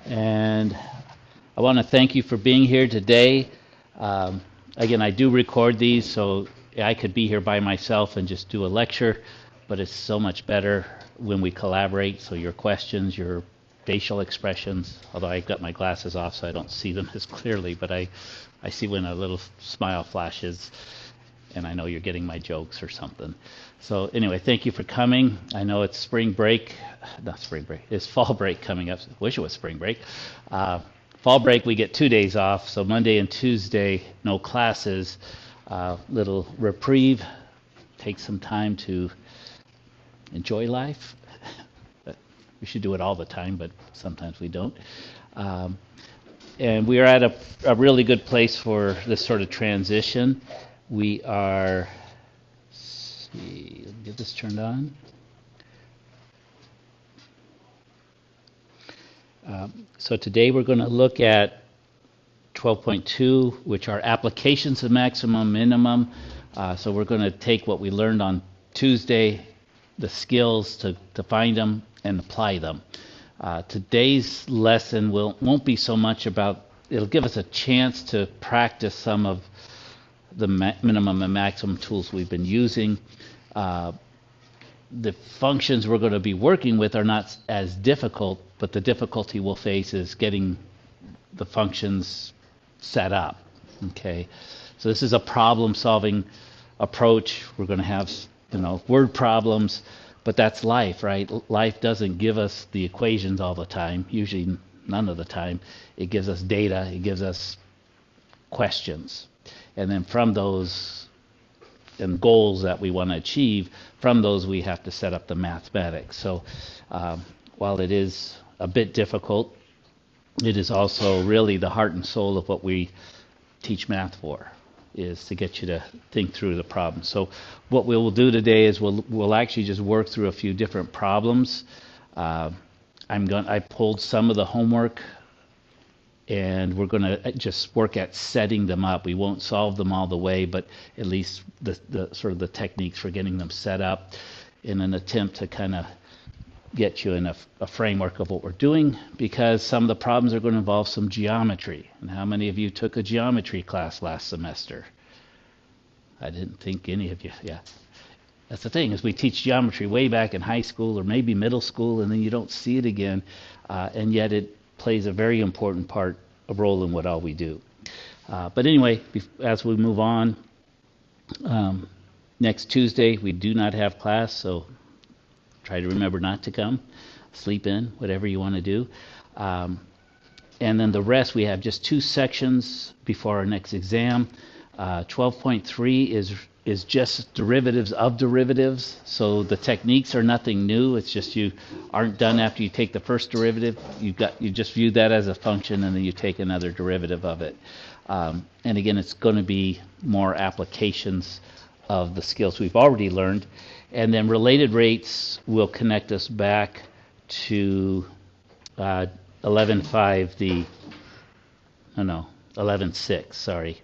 And I want to thank you for being here today. Again, I do record these, so I could be here by myself and just do a lecture, but it's so much better when we collaborate. So your questions, your facial expressions, although I've got my glasses off so I don't see them as clearly, but I see when a little smile flashes and I know you're getting my jokes or something. So anyway, thank you for coming. I know it's spring break, not spring break, it's fall break coming up. Wish it was spring break. Fall break, we get 2 days off, so Monday and Tuesday, no classes. Little reprieve, take some time to enjoy life. We should do it all the time, but sometimes we don't. And we are at a really good place for this sort of transition. We are, let's see, let me get this turned on. So today we're going to look at 12.2, which are applications of maximum minimum. So we're going to take what we learned on Tuesday, the skills to find them and apply them. Today's lesson won't be so much about, it'll give us a chance to practice some of the minimum and maximum tools we've been using. The functions we're going to be working with are not as difficult, but the difficulty we'll face is getting the functions set up. Okay, so this is a problem-solving approach. We're going to have, word problems, but that's life, right? Life doesn't give us the equations all the time, usually none of the time. It gives us data, it gives us questions. And then from those and goals that we want to achieve, from those we have to set up the mathematics. So while it is a bit difficult, it is also really the heart and soul of what we teach math for, is to get you to think through the problem. So what we will do today is we'll actually just work through a few different problems. I pulled some of the homework, and we're going to just work at setting them up. We won't solve them all the way, but at least the sort of the techniques for getting them set up in an attempt to kind of get you in a framework of what we're doing, because some of the problems are going to involve some geometry. And how many of you took a geometry class last semester? I didn't think any of you. Yeah. That's the thing, is we teach geometry way back in high school or maybe middle school, and then you don't see it again, and yet it plays a very important role in what all we do. But anyway, as we move on, next Tuesday we do not have class, so try to remember not to come, sleep in, whatever you want to do. And then the rest, we have just 2 sections before our next exam. 12.3 is just derivatives of derivatives. So the techniques are nothing new. It's just you aren't done after you take the first derivative. You just view that as a function, and then you take another derivative of it. And again, it's going to be more applications of the skills we've already learned. And then related rates will connect us back to 11.5, 11.6, sorry,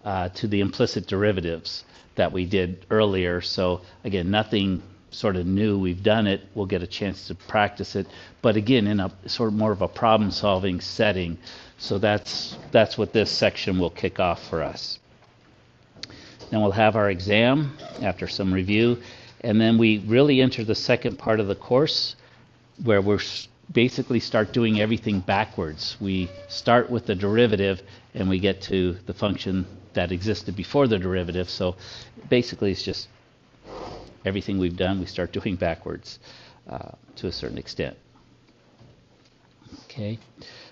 to the implicit derivatives that we did earlier. So again, nothing sort of new. We've done it. We'll get a chance to practice it, but again, in a sort of more of a problem-solving setting. So that's what this section will kick off for us. Then we'll have our exam after some review, and then we really enter the second part of the course, where we're basically start doing everything backwards. We start with the derivative, and we get to the function that existed before the derivative. So basically it's just everything we've done, we start doing backwards to a certain extent. Okay,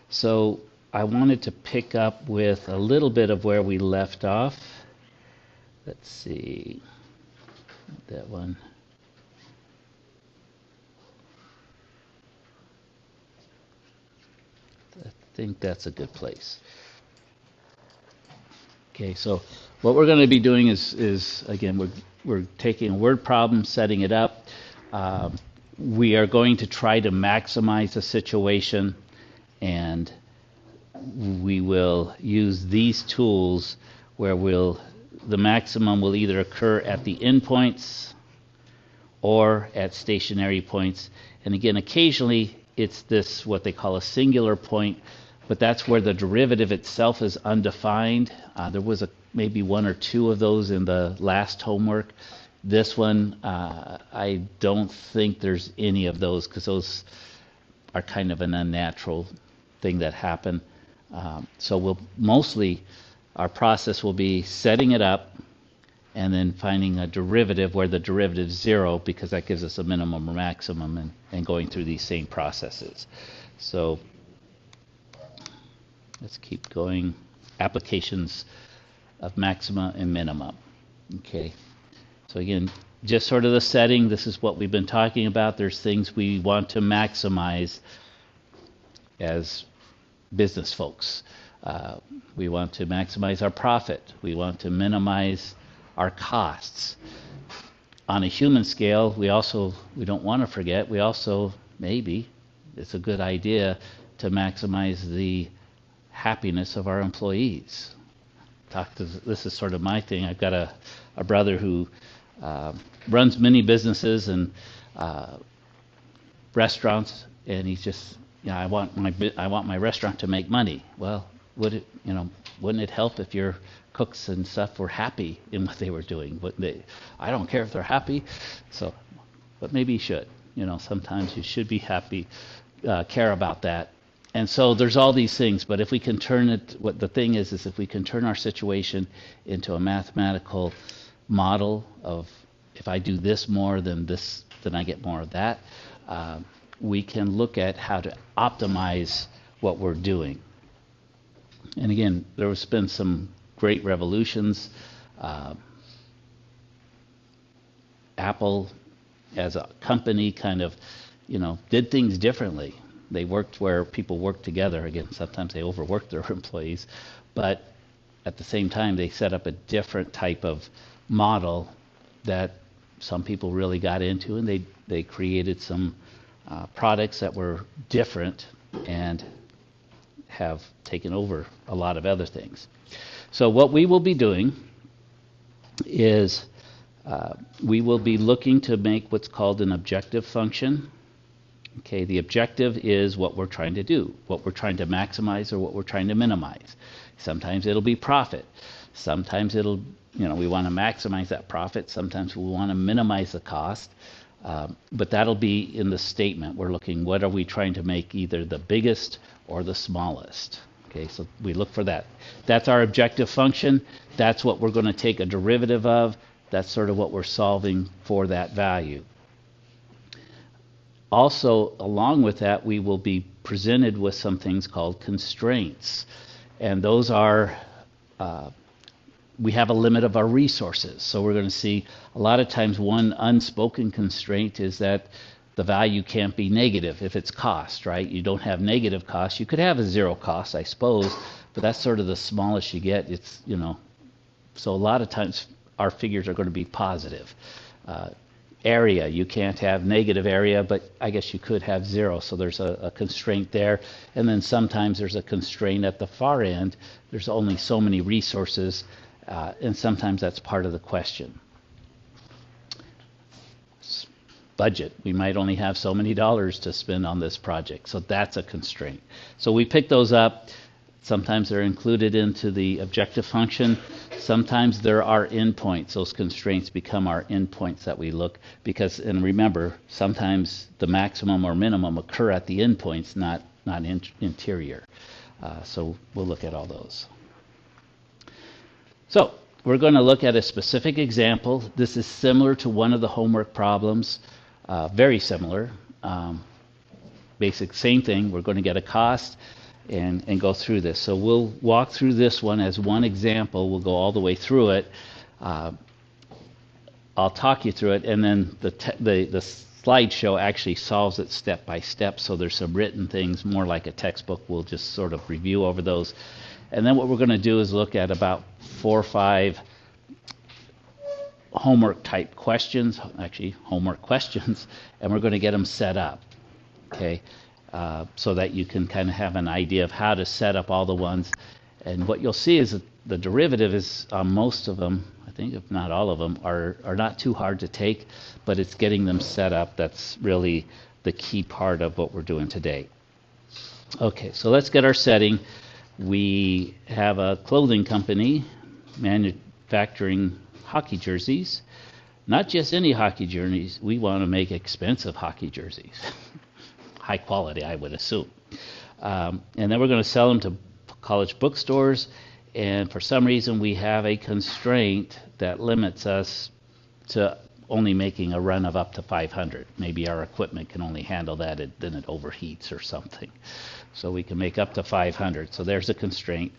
so I wanted to pick up with a little bit of where we left off. Let's see, that one. I think that's a good place. Okay, so what we're going to be doing is again, we're taking a word problem, setting it up. We are going to try to maximize the situation, and we will use these tools where the maximum will either occur at the endpoints or at stationary points. And again, occasionally it's this, what they call a singular point, but that's where the derivative itself is undefined. There was maybe one or two of those in the last homework. This one, I don't think there's any of those, because those are kind of an unnatural thing that happen. So our process will be setting it up and then finding a derivative where the derivative is zero, because that gives us a minimum or maximum, and going through these same processes. So let's keep going. Applications of maxima and minima. Okay. So again, just sort of the setting. This is what we've been talking about. There's things we want to maximize as business folks. We want to maximize our profit. We want to minimize our costs. On a human scale, we don't want to forget, we also, maybe, it's a good idea to maximize the happiness of our employees. This is sort of my thing. I've got a brother who runs many businesses and restaurants, and he's just, I want my restaurant to make money. Well, wouldn't it help if your cooks and stuff were happy in what they were doing? I don't care if they're happy, but maybe you should. Sometimes you should be happy, care about that. And so there's all these things, but if we can turn it, what the thing is if we can turn our situation into a mathematical model of, if I do this more than this, then I get more of that, we can look at how to optimize what we're doing. And again, there's been some great revolutions. Apple, as a company, kind of, did things differently. They worked where people work together. Again, sometimes they overwork their employees, but at the same time, they set up a different type of model that some people really got into, and they created some products that were different and have taken over a lot of other things. So what we will be doing is we will be looking to make what's called an objective function. Okay, the objective is what we're trying to do, what we're trying to maximize or what we're trying to minimize. Sometimes it'll be profit. Sometimes it'll, we want to maximize that profit. Sometimes we want to minimize the cost. But that'll be in the statement. We're looking, what are we trying to make, either the biggest or the smallest? Okay, so we look for that. That's our objective function. That's what we're going to take a derivative of. That's sort of what we're solving for that value. Also, along with that, we will be presented with some things called constraints. And those are, we have a limit of our resources. So we're going to see a lot of times one unspoken constraint is that the value can't be negative if it's cost, right? You don't have negative cost. You could have a zero cost, I suppose, but that's sort of the smallest you get. It's, so a lot of times our figures are going to be positive. Area, you can't have negative area, but I guess you could have zero, so there's a constraint there. And then sometimes there's a constraint at the far end. There's only so many resources, and sometimes that's part of the question. Budget, we might only have so many dollars to spend on this project, so that's a constraint. So we pick those up. Sometimes they're included into the objective function. Sometimes there are endpoints. Those constraints become our endpoints that we look, and remember, sometimes the maximum or minimum occur at the endpoints, not interior. So we'll look at all those. So we're going to look at a specific example. This is similar to one of the homework problems, very similar. Basic, same thing. We're going to get a cost and go through this. So we'll walk through this one as one example. We'll go all the way through it. I'll talk you through it, and then the slideshow actually solves it step by step. So there's some written things, more like a textbook. We'll just sort of review over those. And then what we're going to do is look at about 4 or 5 homework type questions, actually homework questions, and we're going to get them set up. Okay. So that you can kind of have an idea of how to set up all the ones. And what you'll see is that the derivative is, most of them, I think if not all of them, are not too hard to take, but it's getting them set up that's really the key part of what we're doing today. Okay, so let's get our setting. We have a clothing company manufacturing hockey jerseys. Not just any hockey jerseys, we want to make expensive hockey jerseys. High quality, I would assume. And then we're going to sell them to college bookstores, and for some reason we have a constraint that limits us to only making a run of up to 500. Maybe our equipment can only handle that, then it overheats or something. So we can make up to 500. So there's a constraint.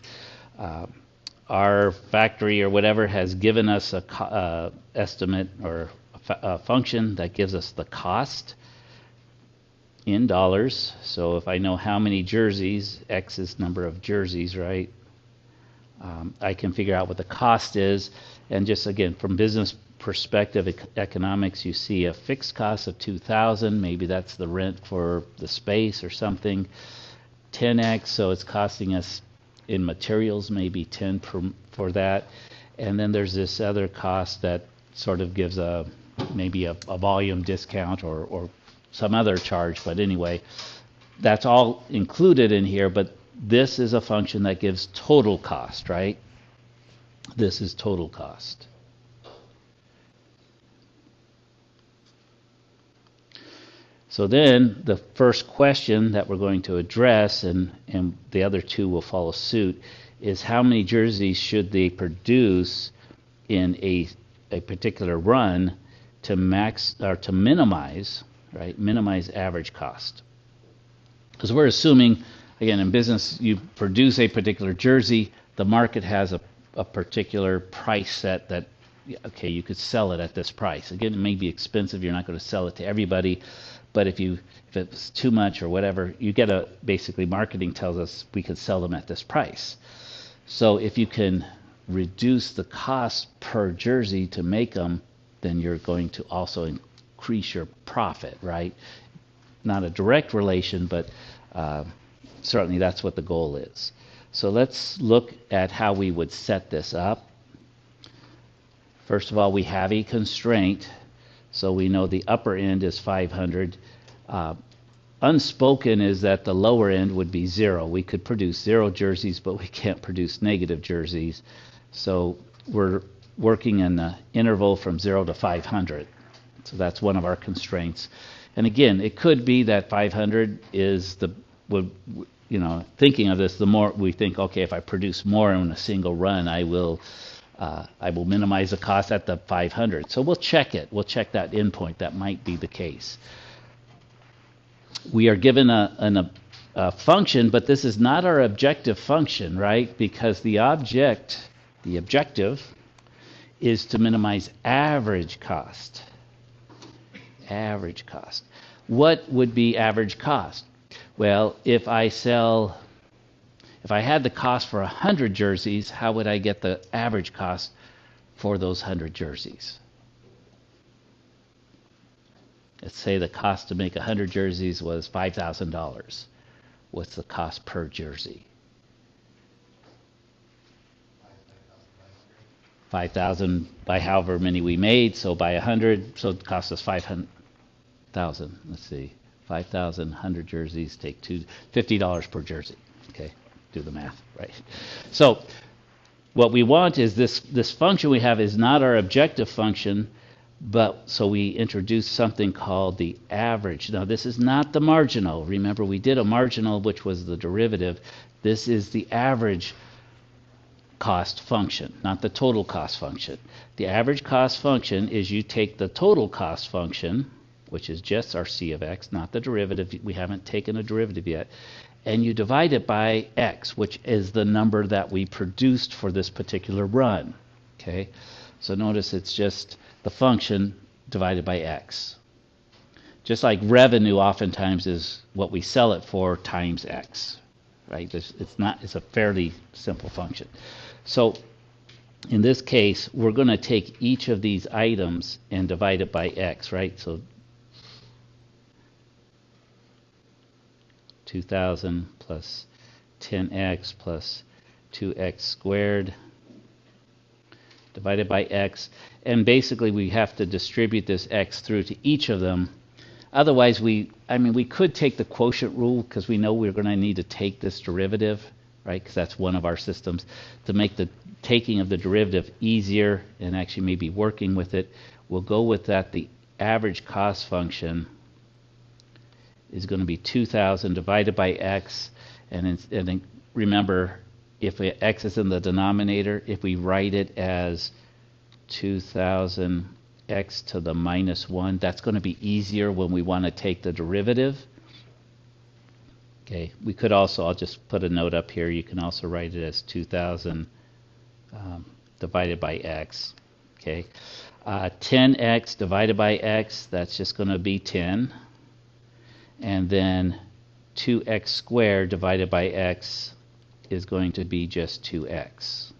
Our factory or whatever has given us a estimate or a function that gives us the cost in dollars. So if I know how many jerseys, X is number of jerseys, right? I can figure out what the cost is. And just again, from business perspective, economics, you see a fixed cost of $2,000. Maybe that's the rent for the space or something. 10x, so it's costing us in materials maybe 10 for that. And then there's this other cost that sort of gives maybe a volume discount or some other charge. But anyway, that's all included in here. But this is a function that gives total cost, right? This is total cost. So then the first question that we're going to address, and the other two will follow suit, is how many jerseys should they produce in a particular run to minimize, right? Minimize average cost. Because we're assuming, again, in business, you produce a particular jersey, the market has a particular price set that, okay, you could sell it at this price. Again, it may be expensive, you're not going to sell it to everybody. But if it's too much or whatever, you get basically marketing tells us we could sell them at this price. So if you can reduce the cost per jersey to make them, then you're going to also increase your profit, right? Not a direct relation, but certainly that's what the goal is. So let's look at how we would set this up. First of all, we have a constraint. So we know the upper end is 500. Unspoken is that the lower end would be 0. We could produce 0 jerseys, but we can't produce negative jerseys. So we're working in the interval from 0 to 500. So that's one of our constraints. And again, it could be that 500 is thinking of this, the more we think, okay, if I produce more in a single run, I will minimize the cost at the 500. So we'll check it. We'll check that endpoint. That might be the case. We are given a function, but this is not our objective function, right? Because the objective is to minimize average cost. Average cost. What would be average cost? Well, if I had the cost for 100 jerseys, how would I get the average cost for those 100 jerseys? Let's say the cost to make 100 jerseys was $5,000. What's the cost per jersey? 5,000 by however many we made, so by 100, so it cost us 500,000. Let's see, 5,000, 100 jerseys, take $50 per jersey. Okay. Do the math, right? So what we want is this function we have is not our objective function, but so we introduce something called the average. Now this is not the marginal. Remember, we did a marginal, which was the derivative. This is the average cost function, not the total cost function. The average cost function is you take the total cost function, which is just our C of x, not the derivative. We haven't taken a derivative yet. And you divide it by x, which is the number that we produced for this particular run. Okay, so notice it's just the function divided by x. Just like revenue oftentimes is what we sell it for times x, right? It's a fairly simple function. So in this case, we're going to take each of these items and divide it by x, right? So 2,000 plus 10x plus 2x squared divided by x. And basically we have to distribute this x through to each of them. Otherwise, we could take the quotient rule because we know we're going to need to take this derivative, right? Because that's one of our systems. To make the taking of the derivative easier and actually maybe working with it, we'll go with that. The average cost function is going to be 2,000 divided by x. And then remember, if x is in the denominator, if we write it as 2,000 x to the minus 1, that's going to be easier when we want to take the derivative. Okay, we could also, I'll just put a note up here, you can also write it as 2,000 divided by x. Okay, 10x divided by x, that's just going to be 10. And then 2x squared divided by x is going to be just 2x.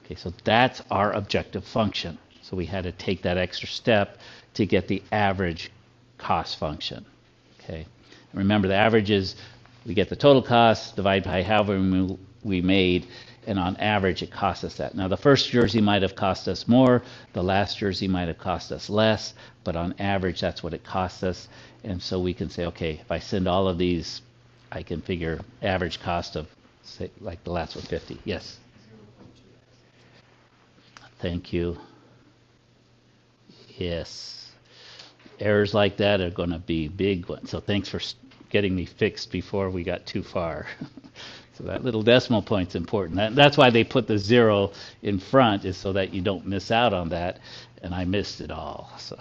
Okay, so that's our objective function. So we had to take that extra step to get the average cost function. Okay, remember the average is we get the total cost divided by however we made, and on average it costs us that. Now the first jersey might have cost us more, the last jersey might have cost us less, but on average that's what it costs us. And so we can say, okay, if I send all of these, I can figure average cost of, say, like the last one, 50. Yes? Thank you. Yes. Errors like that are going to be big ones. So thanks for getting me fixed before we got too far. So that little decimal point's important. That's why they put the 0 in front, is so that you don't miss out on that. And I missed it all. So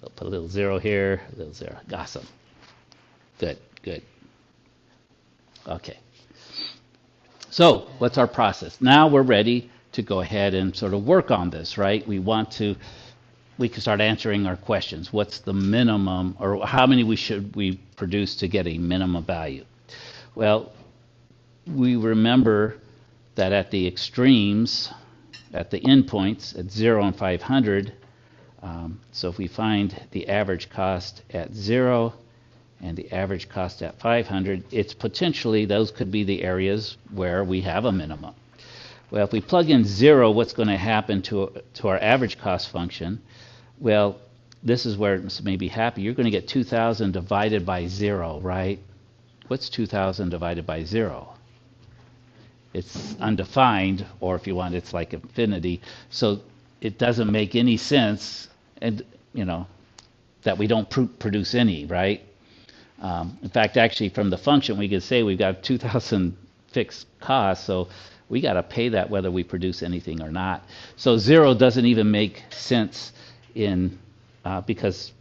I'll put a little 0 here, a little 0. Awesome. Good, good. Okay. So what's our process? Now we're ready to go ahead and sort of work on this, right? We can start answering our questions. What's the minimum, or how many should we produce to get a minimum value? Well, we remember that at the extremes, at the endpoints, at 0 and 500, so if we find the average cost at 0 and the average cost at 500, it's potentially, those could be the areas where we have a minimum. Well, if we plug in 0, what's going to happen to our average cost function? Well, this is where it may be happy. You're going to get 2,000 divided by 0, right? What's 2,000 divided by 0? It's undefined, or if you want, it's like infinity. So it doesn't make any sense, and that we don't produce any, right? In fact, actually, from the function, we could say we've got 2,000 fixed costs, so we got to pay that whether we produce anything or not. So 0 doesn't even make sense because,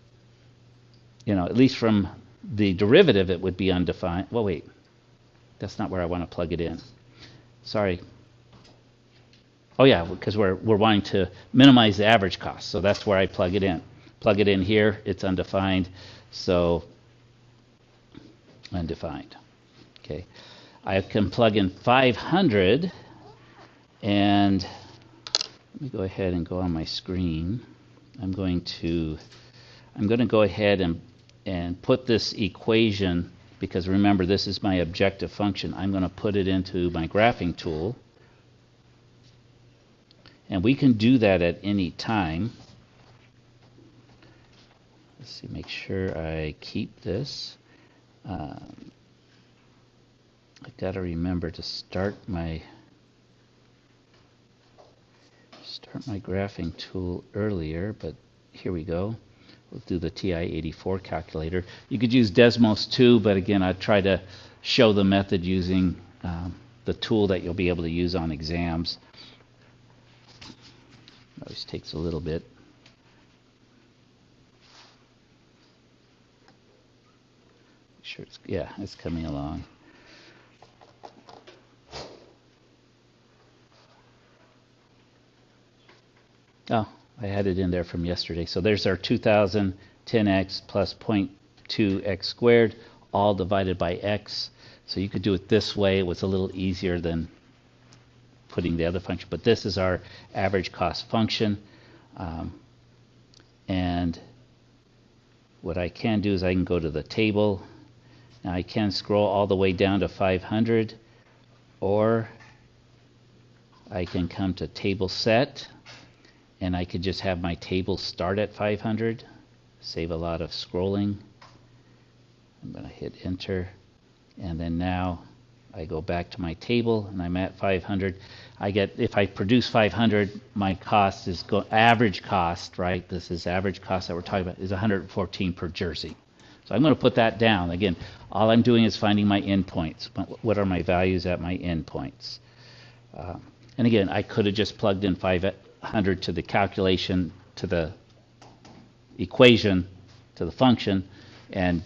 at least from the derivative, it would be undefined. Well, wait, that's not where I want to plug it in. Sorry. Oh yeah, because we're wanting to minimize the average cost, so that's where I plug it in. Plug it in here, it's undefined, so undefined. Okay, I can plug in 500, and let me go ahead and go on my screen. I'm going to go ahead and put this equation, because remember this is my objective function. I'm going to put it into my graphing tool, and we can do that at any time. Let's see, make sure I keep this. I've got to remember to start my graphing tool earlier, but here we go. We'll do the TI-84 calculator. You could use Desmos too, but again, I try to show the method using the tool that you'll be able to use on exams. It always takes a little bit. Sure, it's coming along. Oh, I had it in there from yesterday. So there's our 2,000 10x plus 0.2x squared, all divided by x. So you could do it this way. It was a little easier than putting the other function. But this is our average cost function. And what I can do is I can go to the table. Now I can scroll all the way down to 500, or I can come to table set, and I could just have my table start at 500. save a lot of scrolling. I'm going to hit enter, and then now I go back to my table and I'm at 500. I get, if I produce 500, my cost is average cost, right? This is average cost that we're talking about, is 114 per jersey. So I'm going to put that down. Again, all I'm doing is finding my endpoints. What are my values at my endpoints? And again, I could have just plugged in 500 to the calculation, to the equation, to the function, and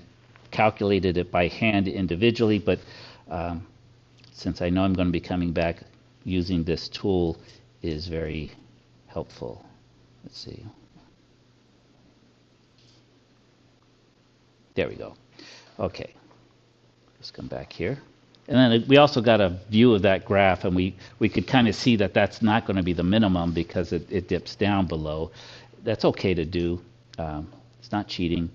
calculated it by hand individually, but since I know I'm going to be coming back, using this tool is very helpful. Let's see. There we go. Okay. Let's come back here. And then we also got a view of that graph, and we could kind of see that that's not going to be the minimum because it dips down below. That's okay to do. It's not cheating.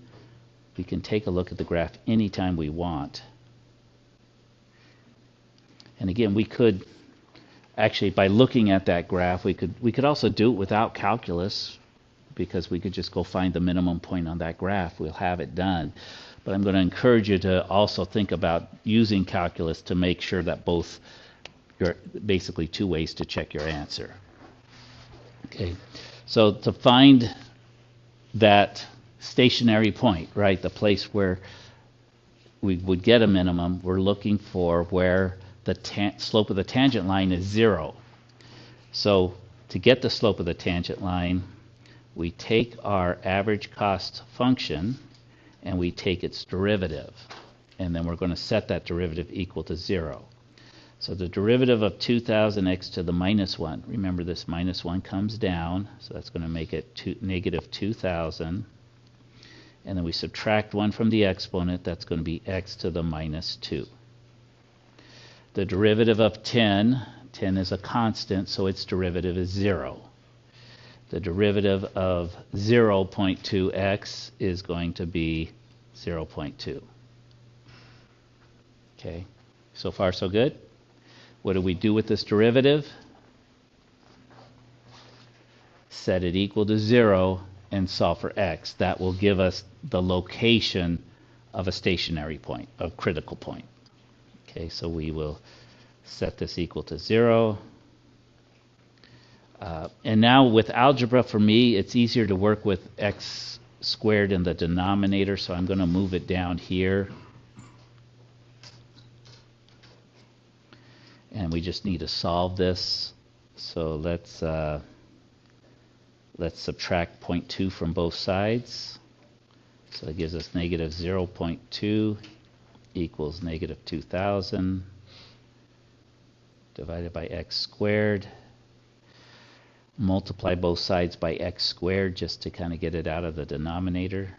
We can take a look at the graph anytime we want. And again, we could actually, by looking at that graph, we could also do it without calculus, because we could just go find the minimum point on that graph. We'll have it done. But I'm going to encourage you to also think about using calculus to make sure that both, you're basically two ways to check your answer. Okay, so to find that stationary point, right, the place where we would get a minimum, we're looking for where the slope of the tangent line is 0. So to get the slope of the tangent line, we take our average cost function and we take its derivative, and then we're going to set that derivative equal to 0. So the derivative of 2,000x to the minus 1, remember this minus 1 comes down, so that's going to make it negative 2,000. And then we subtract 1 from the exponent, that's going to be x to the minus 2. The derivative of 10 is a constant, so its derivative is 0. The derivative of 0.2x is going to be 0.2. Okay, so far so good. What do we do with this derivative? Set it equal to 0 and solve for x. That will give us the location of a stationary point, a critical point. Okay, so we will set this equal to 0. And now with algebra, for me, it's easier to work with x squared in the denominator, so I'm going to move it down here. And we just need to solve this. So let's subtract 0.2 from both sides. So it gives us negative 0.2 equals negative 2,000 divided by x squared. Multiply both sides by x squared just to kind of get it out of the denominator.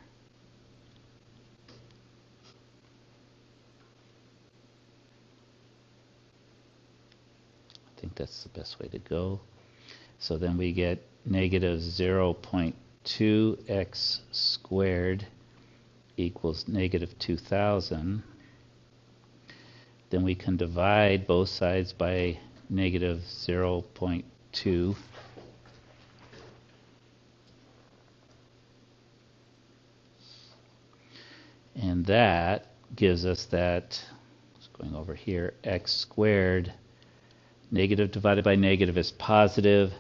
I think that's the best way to go. So then we get negative 0.2x squared equals negative 2,000. Then we can divide both sides by negative 0.2. And that gives us that, going over here, x squared. Negative divided by negative is positive.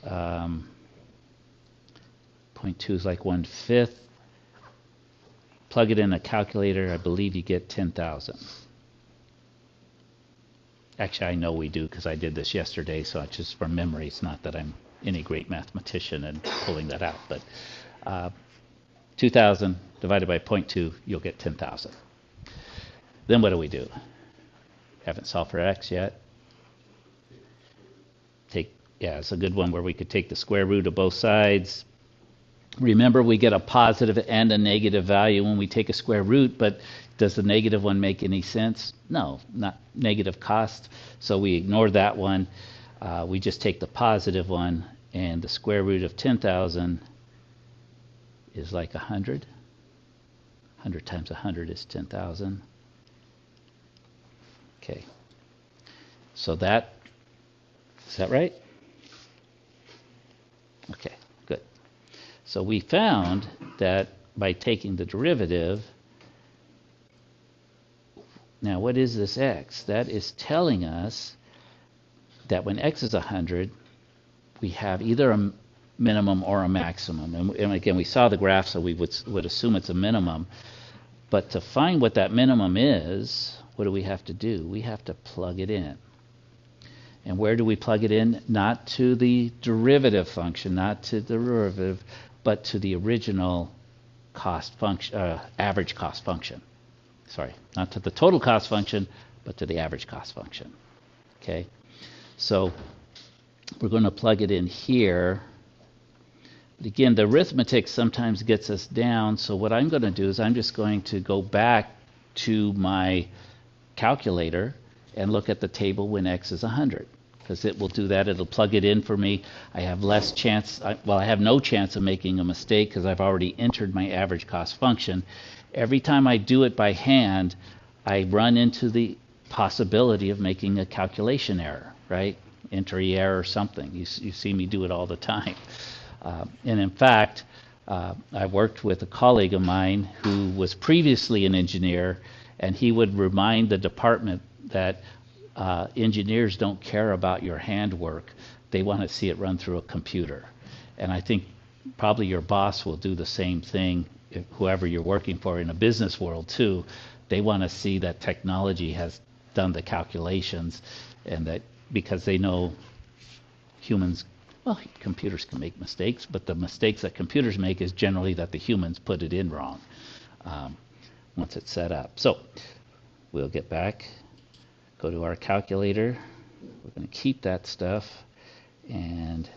0.2 is like 1/5. Plug it in a calculator, I believe you get 10,000. Actually, I know we do because I did this yesterday, so it's just from memory. It's not that I'm any great mathematician and pulling that out, but 2,000 divided by 0.2, you'll get 10,000. Then what do? Haven't solved for x yet. Yeah, it's a good one where we could take the square root of both sides. Remember, we get a positive and a negative value when we take a square root, but does the negative one make any sense? No, not negative cost, so we ignore that one. We just take the positive one, and the square root of 10,000 is like 100. 100 times 100 is 10,000. Okay, so is that right? Okay, good. So we found that by taking the derivative, now what is this x? That is telling us that when x is 100, we have either a minimum or a maximum. And again, we saw the graph, so we would assume it's a minimum. But to find what that minimum is, what do we have to do? We have to plug it in. And where do we plug it in? Not to the derivative function, not to the derivative, but to the original cost function, average cost function. Sorry, not to the total cost function, but to the average cost function. Okay, so we're going to plug it in here. But again, the arithmetic sometimes gets us down, so what I'm going to do is I'm just going to go back to my calculator and look at the table when x is 100, because it will do that. It'll plug it in for me. I have less chance, I have no chance of making a mistake because I've already entered my average cost function. Every time I do it by hand, I run into the possibility of making a calculation error, right? Entry error or something. You see me do it all the time. And in fact, I worked with a colleague of mine who was previously an engineer, and he would remind the department that engineers don't care about your handwork. They want to see it run through a computer. And I think probably your boss will do the same thing, whoever you're working for in a business world too. They want to see that technology has done the calculations, and that because they know humans, well, computers can make mistakes, but the mistakes that computers make is generally that the humans put it in wrong once it's set up. So we'll get back, go to our calculator. We're going to keep that stuff, and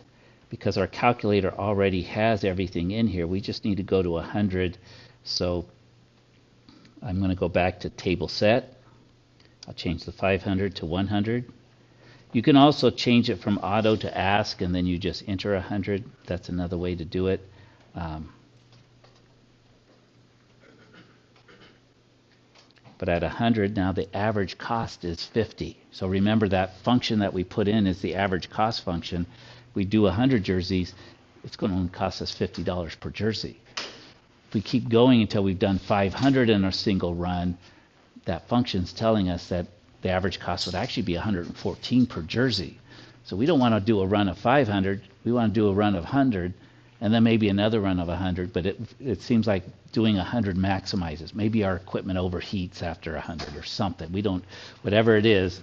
because our calculator already has everything in here, we just need to go to 100. So I'm going to go back to table set. I'll change the 500 to 100. You can also change it from auto to ask, and then you just enter 100. That's another way to do it. But at 100, now the average cost is 50. So remember that function that we put in is the average cost function. We do 100 jerseys, it's going to only cost us $50 per jersey. If we keep going until we've done 500 in a single run, that function's telling us that the average cost would actually be 114 per jersey. So we don't want to do a run of 500, we want to do a run of 100, and then maybe another run of 100, but it seems like doing 100 maximizes. Maybe our equipment overheats after 100 or something. We don't, whatever it is,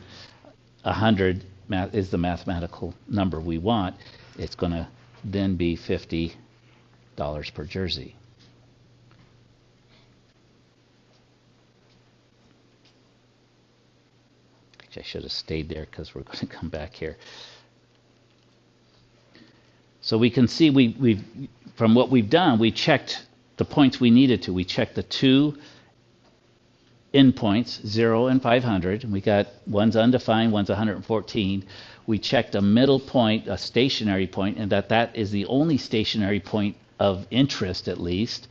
100 is the mathematical number we want. It's going to then be $50 per jersey. Actually, I should have stayed there because we're going to come back here. So we can see we've from what we've done, we checked the points we needed to. We checked the two endpoints, 0 and 500. And we got one's undefined, one's 114. We checked a middle point, a stationary point, and that is the only stationary point of interest, at least.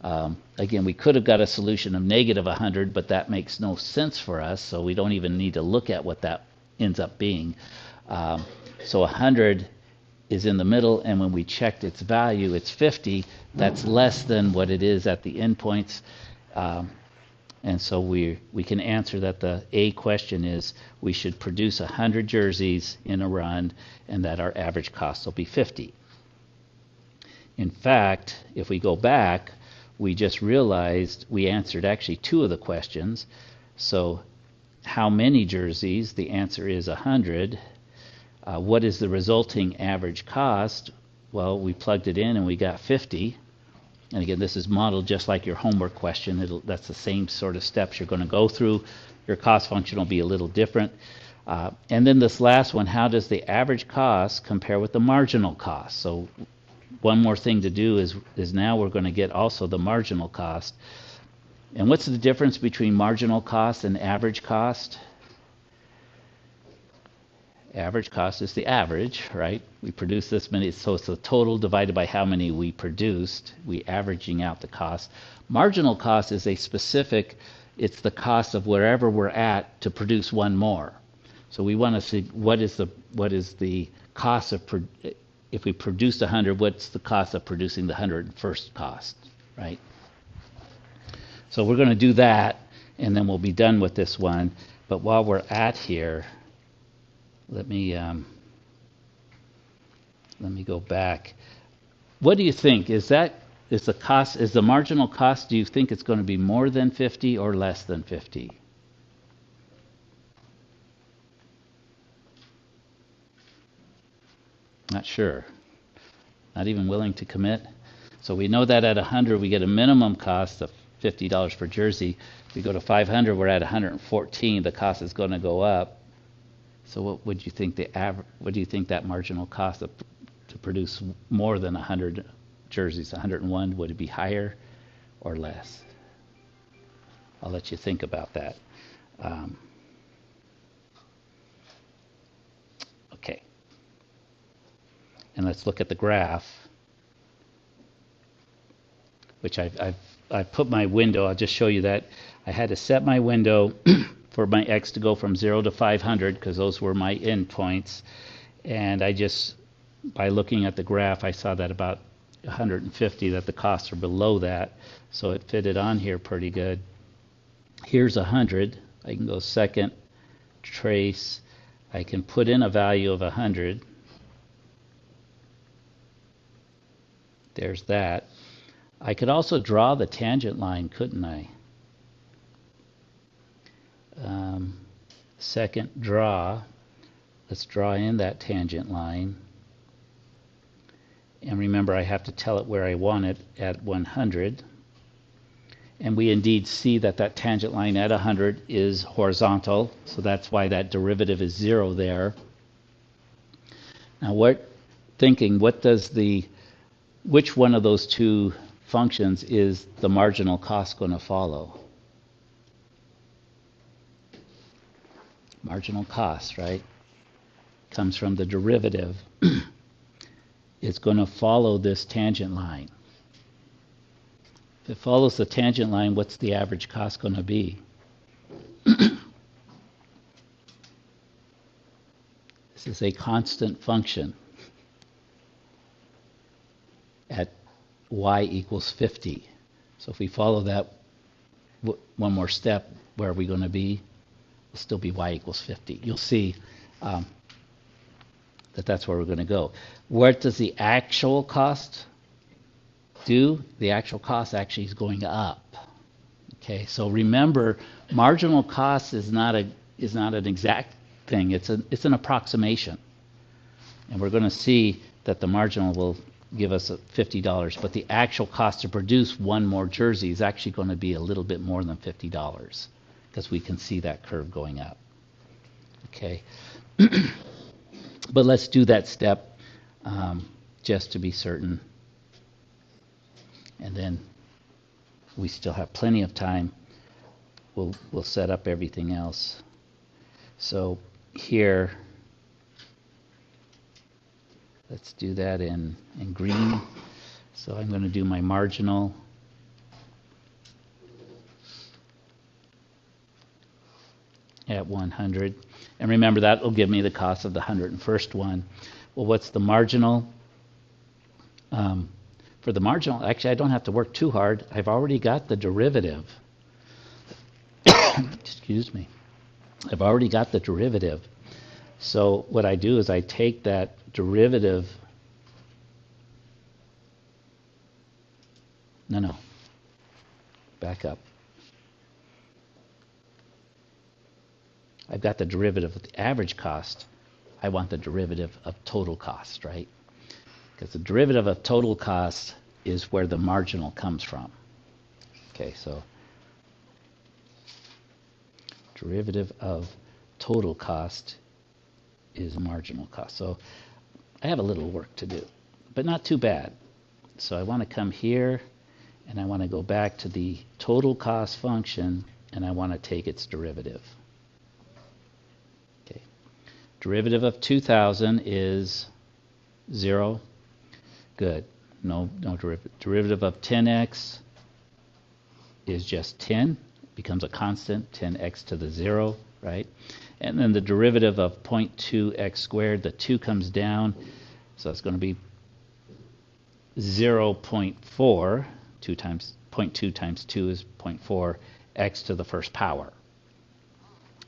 Again, we could have got a solution of negative 100, but that makes no sense for us, so we don't even need to look at what that ends up being. So 100 is in the middle, and when we checked its value, it's 50. That's less than what it is at the endpoints. And so we can answer that the A question is we should produce 100 jerseys in a run, and that our average cost will be 50. In fact, if we go back, we just realized we answered actually two of the questions. So how many jerseys? The answer is 100. What is the resulting average cost? Well, we plugged it in and we got 50. And again, this is modeled just like your homework question. That's the same sort of steps you're going to go through. Your cost function will be a little different. And then this last one, how does the average cost compare with the marginal cost? So one more thing to do is now we're going to get also the marginal cost. And what's the difference between marginal cost and average cost? Average cost is the average, right? We produce this many, so it's the total divided by how many we produced. We averaging out the cost. Marginal cost is a specific, it's the cost of wherever we're at to produce one more. So we want to see what is the cost of, if we produced 100, what's the cost of producing the 101st cost, right? So we're going to do that, and then we'll be done with this one. But while we're at here, let me go back. What do you think? Is the marginal cost, do you think it's going to be more than 50 or less than 50? Not sure. Not even willing to commit. So we know that at 100 we get a minimum cost of $50 per jersey. If we go to 500, we're at 114. The cost is going to go up. So what would you think what do you think that marginal cost to produce more than 100 jerseys, 101, would it be higher or less? I'll let you think about that. Okay. And let's look at the graph, which I've put my window. I'll just show you that I had to set my window for my X to go from 0 to 500 because those were my endpoints. And I just, by looking at the graph, I saw that about 150, that the costs are below that. So it fitted on here pretty good. Here's 100. I can go second, trace. I can put in a value of 100. There's that. I could also draw the tangent line, couldn't I? Second, draw. Let's draw in that tangent line. And remember, I have to tell it where I want it at 100. And we indeed see that that tangent line at 100 is horizontal, so that's why that derivative is 0 there. Now which one of those two functions is the marginal cost going to follow? Marginal cost, right? Comes from the derivative. It's going to follow this tangent line. If it follows the tangent line, what's the average cost going to be? This is a constant function at y equals 50. So if we follow that one more step, where are we going to be? It'll still be y equals 50. You'll see that's where we're going to go. What does the actual cost do? The actual cost actually is going up. Okay, so remember, marginal cost is not an exact thing. It's an approximation, and we're going to see that the marginal will give us $50, but the actual cost to produce one more jersey is actually going to be a little bit more than $50 because we can see that curve going up. Okay, but let's do that step just to be certain, and then we still have plenty of time. We'll set up everything else. So here, let's do that in green. So I'm going to do my marginal. At 100. And remember, that will give me the cost of the 101st one. Well, what's the marginal? For the marginal, actually, I don't have to work too hard. I've already got the derivative. Excuse me. I've already got the derivative. So what I do is I take that derivative. No. Back up. I've got the derivative of the average cost. I want the derivative of total cost, right? Because the derivative of total cost is where the marginal comes from. Okay, so derivative of total cost is marginal cost. So I have a little work to do, but not too bad. So I want to come here, and I want to go back to the total cost function, and I want to take its derivative. Okay, derivative of 2,000 is 0. Good. No derivative. Derivative of 10x is just 10. Becomes a constant, 10x to the 0, right? And then the derivative of 0.2x squared, the 2 comes down, so it's going to be 0.4. 2 times 0.2 times 2 is 0.4, x to the first power.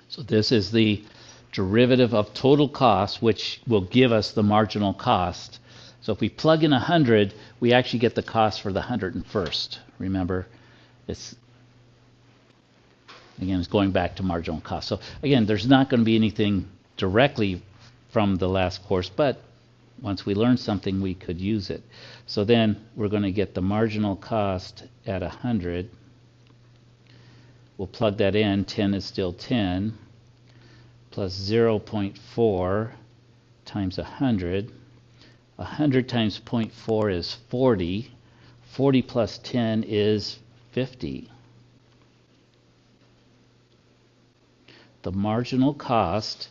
So this is the derivative of total cost, which will give us the marginal cost. So if we plug in 100, we actually get the cost for the 101st. Remember, it's going back to marginal cost. So again, there's not going to be anything directly from the last course, but once we learn something, we could use it. So then we're going to get the marginal cost at 100. We'll plug that in. 10 is still 10, plus 0.4 times 100. 100 times 0.4 is 40. 40 plus 10 is 50. The marginal cost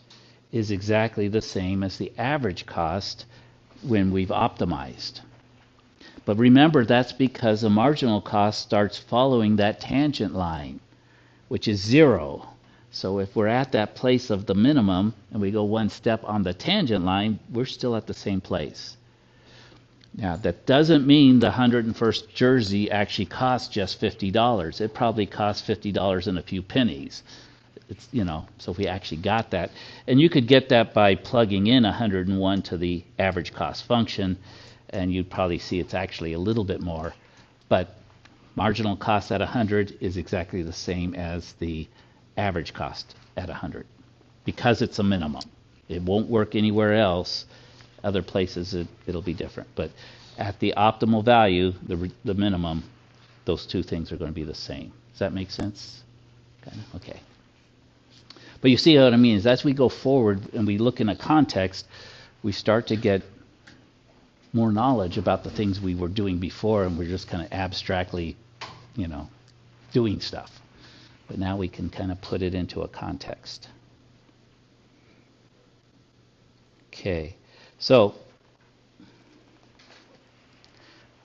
is exactly the same as the average cost when we've optimized. But remember, that's because the marginal cost starts following that tangent line, which is 0. So if we're at that place of the minimum and we go one step on the tangent line, we're still at the same place. Now, that doesn't mean the 101st jersey actually costs just $50. It probably costs $50 and a few pennies. It's, so if we actually got that. And you could get that by plugging in 101 to the average cost function, and you'd probably see it's actually a little bit more. But marginal cost at 100 is exactly the same as the average cost at 100, because it's a minimum. It won't work anywhere else. Other places it'll be different. But at the optimal value, the minimum, those two things are going to be the same. Does that make sense? Kind of? Okay. But you see what I mean is as we go forward and we look in a context, we start to get more knowledge about the things we were doing before, and we're just kind of abstractly, doing stuff. But now we can kind of put it into a context. Okay, so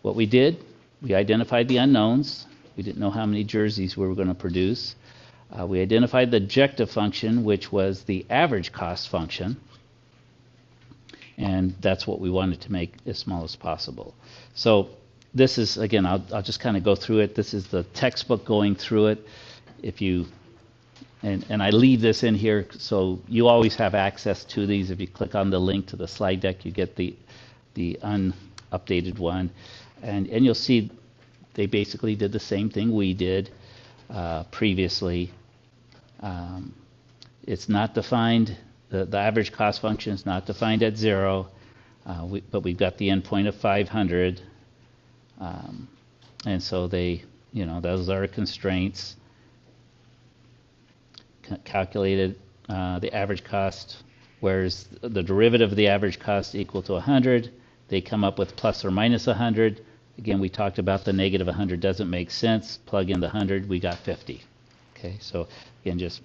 what we did, we identified the unknowns. We didn't know how many jerseys we were going to produce. We identified the objective function, which was the average cost function, and that's what we wanted to make as small as possible. So this is, again, I'll just kind of go through it. This is the textbook going through it. If you, and I leave this in here, so you always have access to these. If you click on the link to the slide deck, you get the unupdated one, and you'll see they basically did the same thing we did previously. It's not defined, the average cost function is not defined at 0, but we've got the endpoint of 500, and so those are constraints. Calculated the average cost, whereas the derivative of the average cost equal to 100, they come up with plus or minus 100. Again, we talked about the negative 100 doesn't make sense. Plug in the 100, we got 50. Okay, so again, just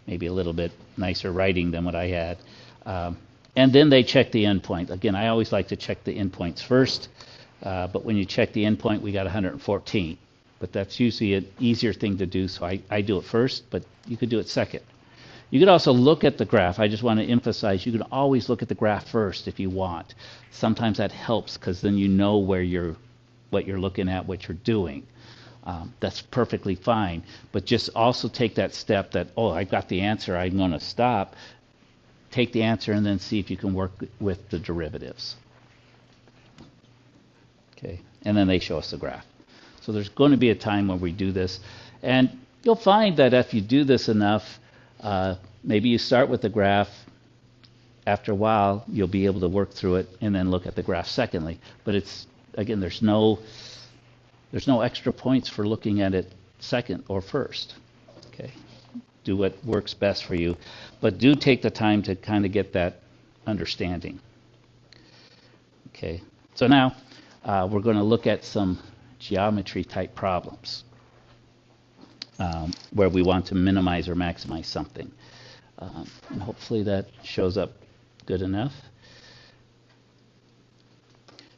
maybe a little bit nicer writing than what I had. And then they check the endpoint. Again, I always like to check the endpoints first, but when you check the endpoint, we got 114. But that's usually an easier thing to do, so I do it first, but you could do it second. You could also look at the graph. I just want to emphasize, you can always look at the graph first if you want. Sometimes that helps because then you know what you're looking at, what you're doing. That's perfectly fine. But just also take that step that, I got the answer, I'm going to stop. Take the answer and then see if you can work with the derivatives. Okay, and then they show us the graph. So there's going to be a time when we do this. And you'll find that if you do this enough, maybe you start with the graph. After a while, you'll be able to work through it and then look at the graph secondly. But it's, again, there's no extra points for looking at it second or first. Okay, do what works best for you. But do take the time to kind of get that understanding. Okay, so now we're going to look at some geometry type problems where we want to minimize or maximize something. And hopefully that shows up good enough.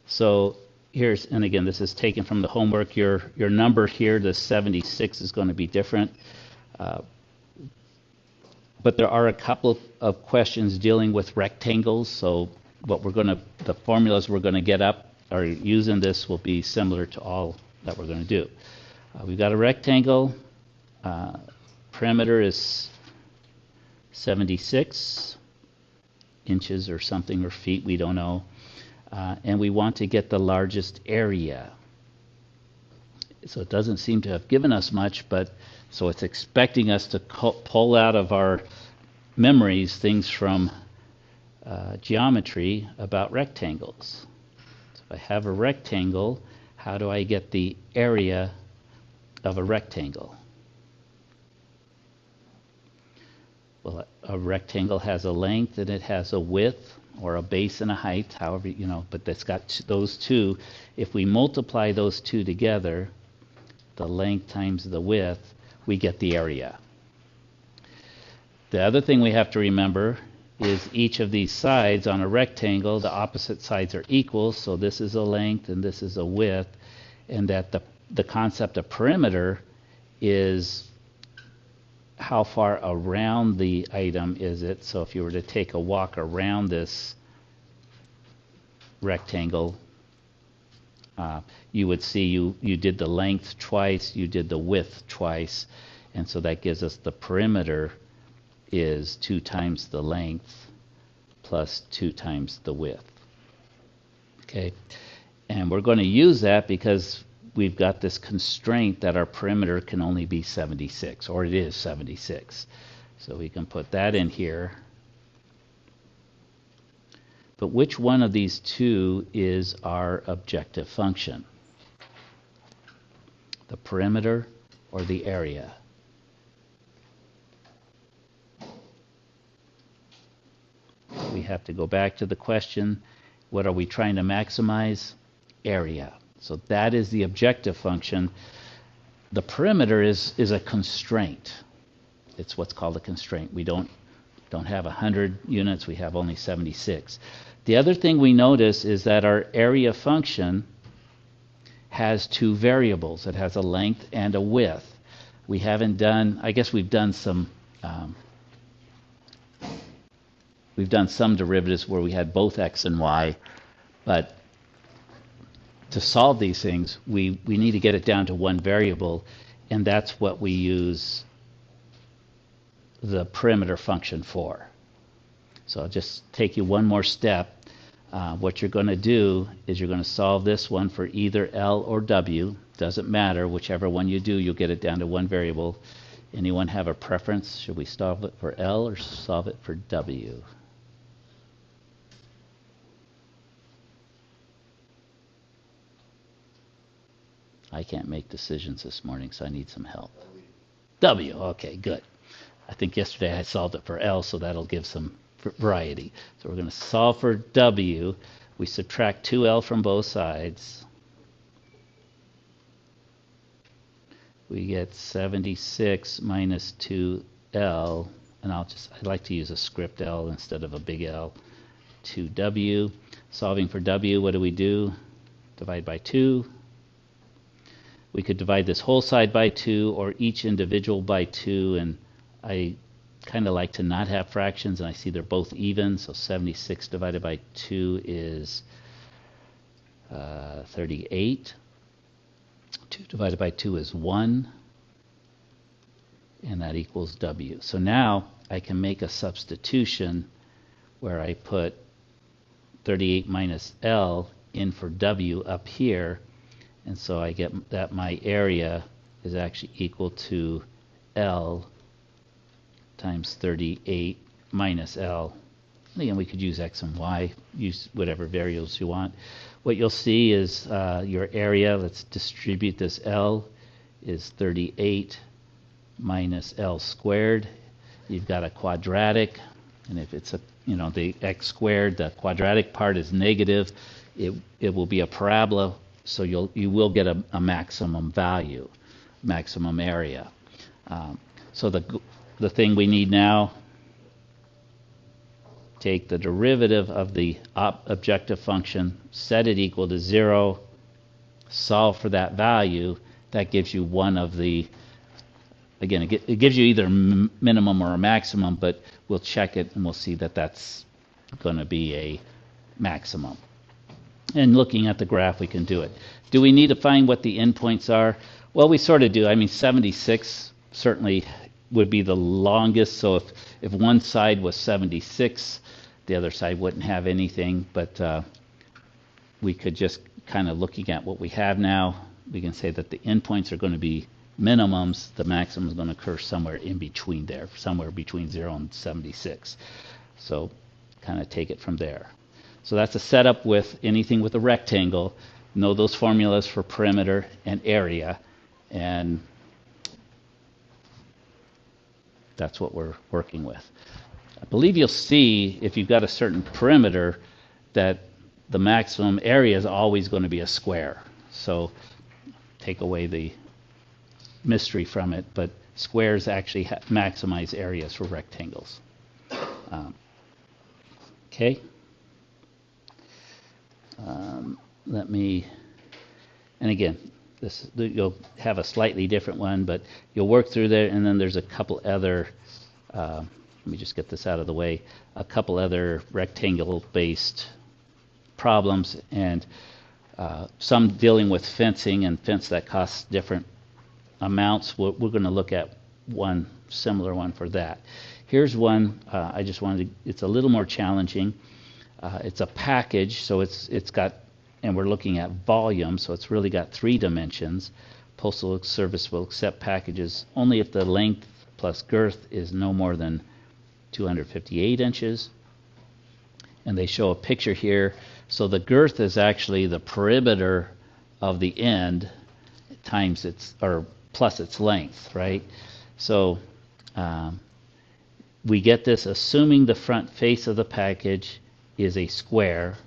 So here's, and again, this is taken from the homework. Your number here, the 76, is going to be different. But there are a couple of questions dealing with rectangles. So the formulas we're going to get up or use in this will be similar to all that we're going to do. We've got a rectangle. Perimeter is 76 inches or something, or feet, we don't know. And we want to get the largest area. So it doesn't seem to have given us much, but so it's expecting us to pull out of our memories things from geometry about rectangles. So if I have a rectangle, how do I get the area of a rectangle? Well, a rectangle has a length and it has a width, or a base and a height, however, but that's got those two. If we multiply those two together, the length times the width, we get the area. The other thing we have to remember is each of these sides on a rectangle, the opposite sides are equal, so this is a length and this is a width, and that the concept of perimeter is how far around the item is it. So if you were to take a walk around this rectangle, you would see you did the length twice, you did the width twice, and so that gives us the perimeter is 2 times the length plus 2 times the width. Okay, and we're going to use that because we've got this constraint that our perimeter can only be 76, or it is 76. So we can put that in here. But which one of these two is our objective function? The perimeter or the area? We have to go back to the question, what are we trying to maximize? Area. So that is the objective function. The perimeter is a constraint. It's what's called a constraint. We don't have 100 units, we have only 76. The other thing we notice is that our area function has 2 variables. It has a length and a width. We haven't done, I guess we've done some derivatives where we had both x and y, but to solve these things, we need to get it down to one variable, and that's what we use the perimeter function for. So I'll just take you one more step. What you're going to do is you're going to solve this one for either L or W. Doesn't matter, whichever one you do, you'll get it down to one variable. Anyone have a preference? Should we solve it for L or solve it for W? I can't make decisions this morning, so I need some help. W, okay, good. I think yesterday I solved it for L, so that'll give some variety. So we're going to solve for W. We subtract 2L from both sides. We get 76 minus 2L, and I'd like to use a script L instead of a big L, 2W. Solving for W, what do? Divide by 2. We could divide this whole side by 2 or each individual by 2, and I kind of like to not have fractions, and I see they're both even, so 76 divided by 2 is 38. 2 divided by 2 is 1, and that equals W. So now I can make a substitution where I put 38 minus L in for W up here, and so I get that my area is actually equal to L times 38 minus L. And again, we could use X and Y, use whatever variables you want. What you'll see is your area, let's distribute this L, is 38 minus L squared. You've got a quadratic, and if it's the X squared, the quadratic part is negative, it will be a parabola, so you will get a maximum value, maximum area. So the thing we need now, take the derivative of the objective function, set it equal to 0, solve for that value. That gives you one of the, again, it gives you either minimum or a maximum, but we'll check it and we'll see that that's going to be a maximum. And looking at the graph, we can do it. Do we need to find what the endpoints are? Well, we sort of do. I mean, 76 certainly would be the longest. So if one side was 76, the other side wouldn't have anything. But we could just kind of looking at what we have now, we can say that the endpoints are going to be minimums. The maximum is going to occur somewhere in between there, somewhere between 0 and 76. So kind of take it from there. So that's a setup with anything with a rectangle. Know those formulas for perimeter and area. And that's what we're working with. I believe you'll see if you've got a certain perimeter that the maximum area is always going to be a square. So take away the mystery from it, but squares actually maximize areas for rectangles. Okay. Let me, and again, you'll have a slightly different one, but you'll work through there, and then there's a couple other, let me just get this out of the way, a couple other rectangle-based problems, and some dealing with fencing and fence that costs different amounts. We're going to look at one similar one for that. Here's one I just wanted to, it's a little more challenging. It's a package, so it's got, and we're looking at volume, so it's really got 3 dimensions. Postal Service will accept packages only if the length plus girth is no more than 258 inches. And they show a picture here. So the girth is actually the perimeter of the end times its, or plus its length, right? So we get this assuming the front face of the package is a square.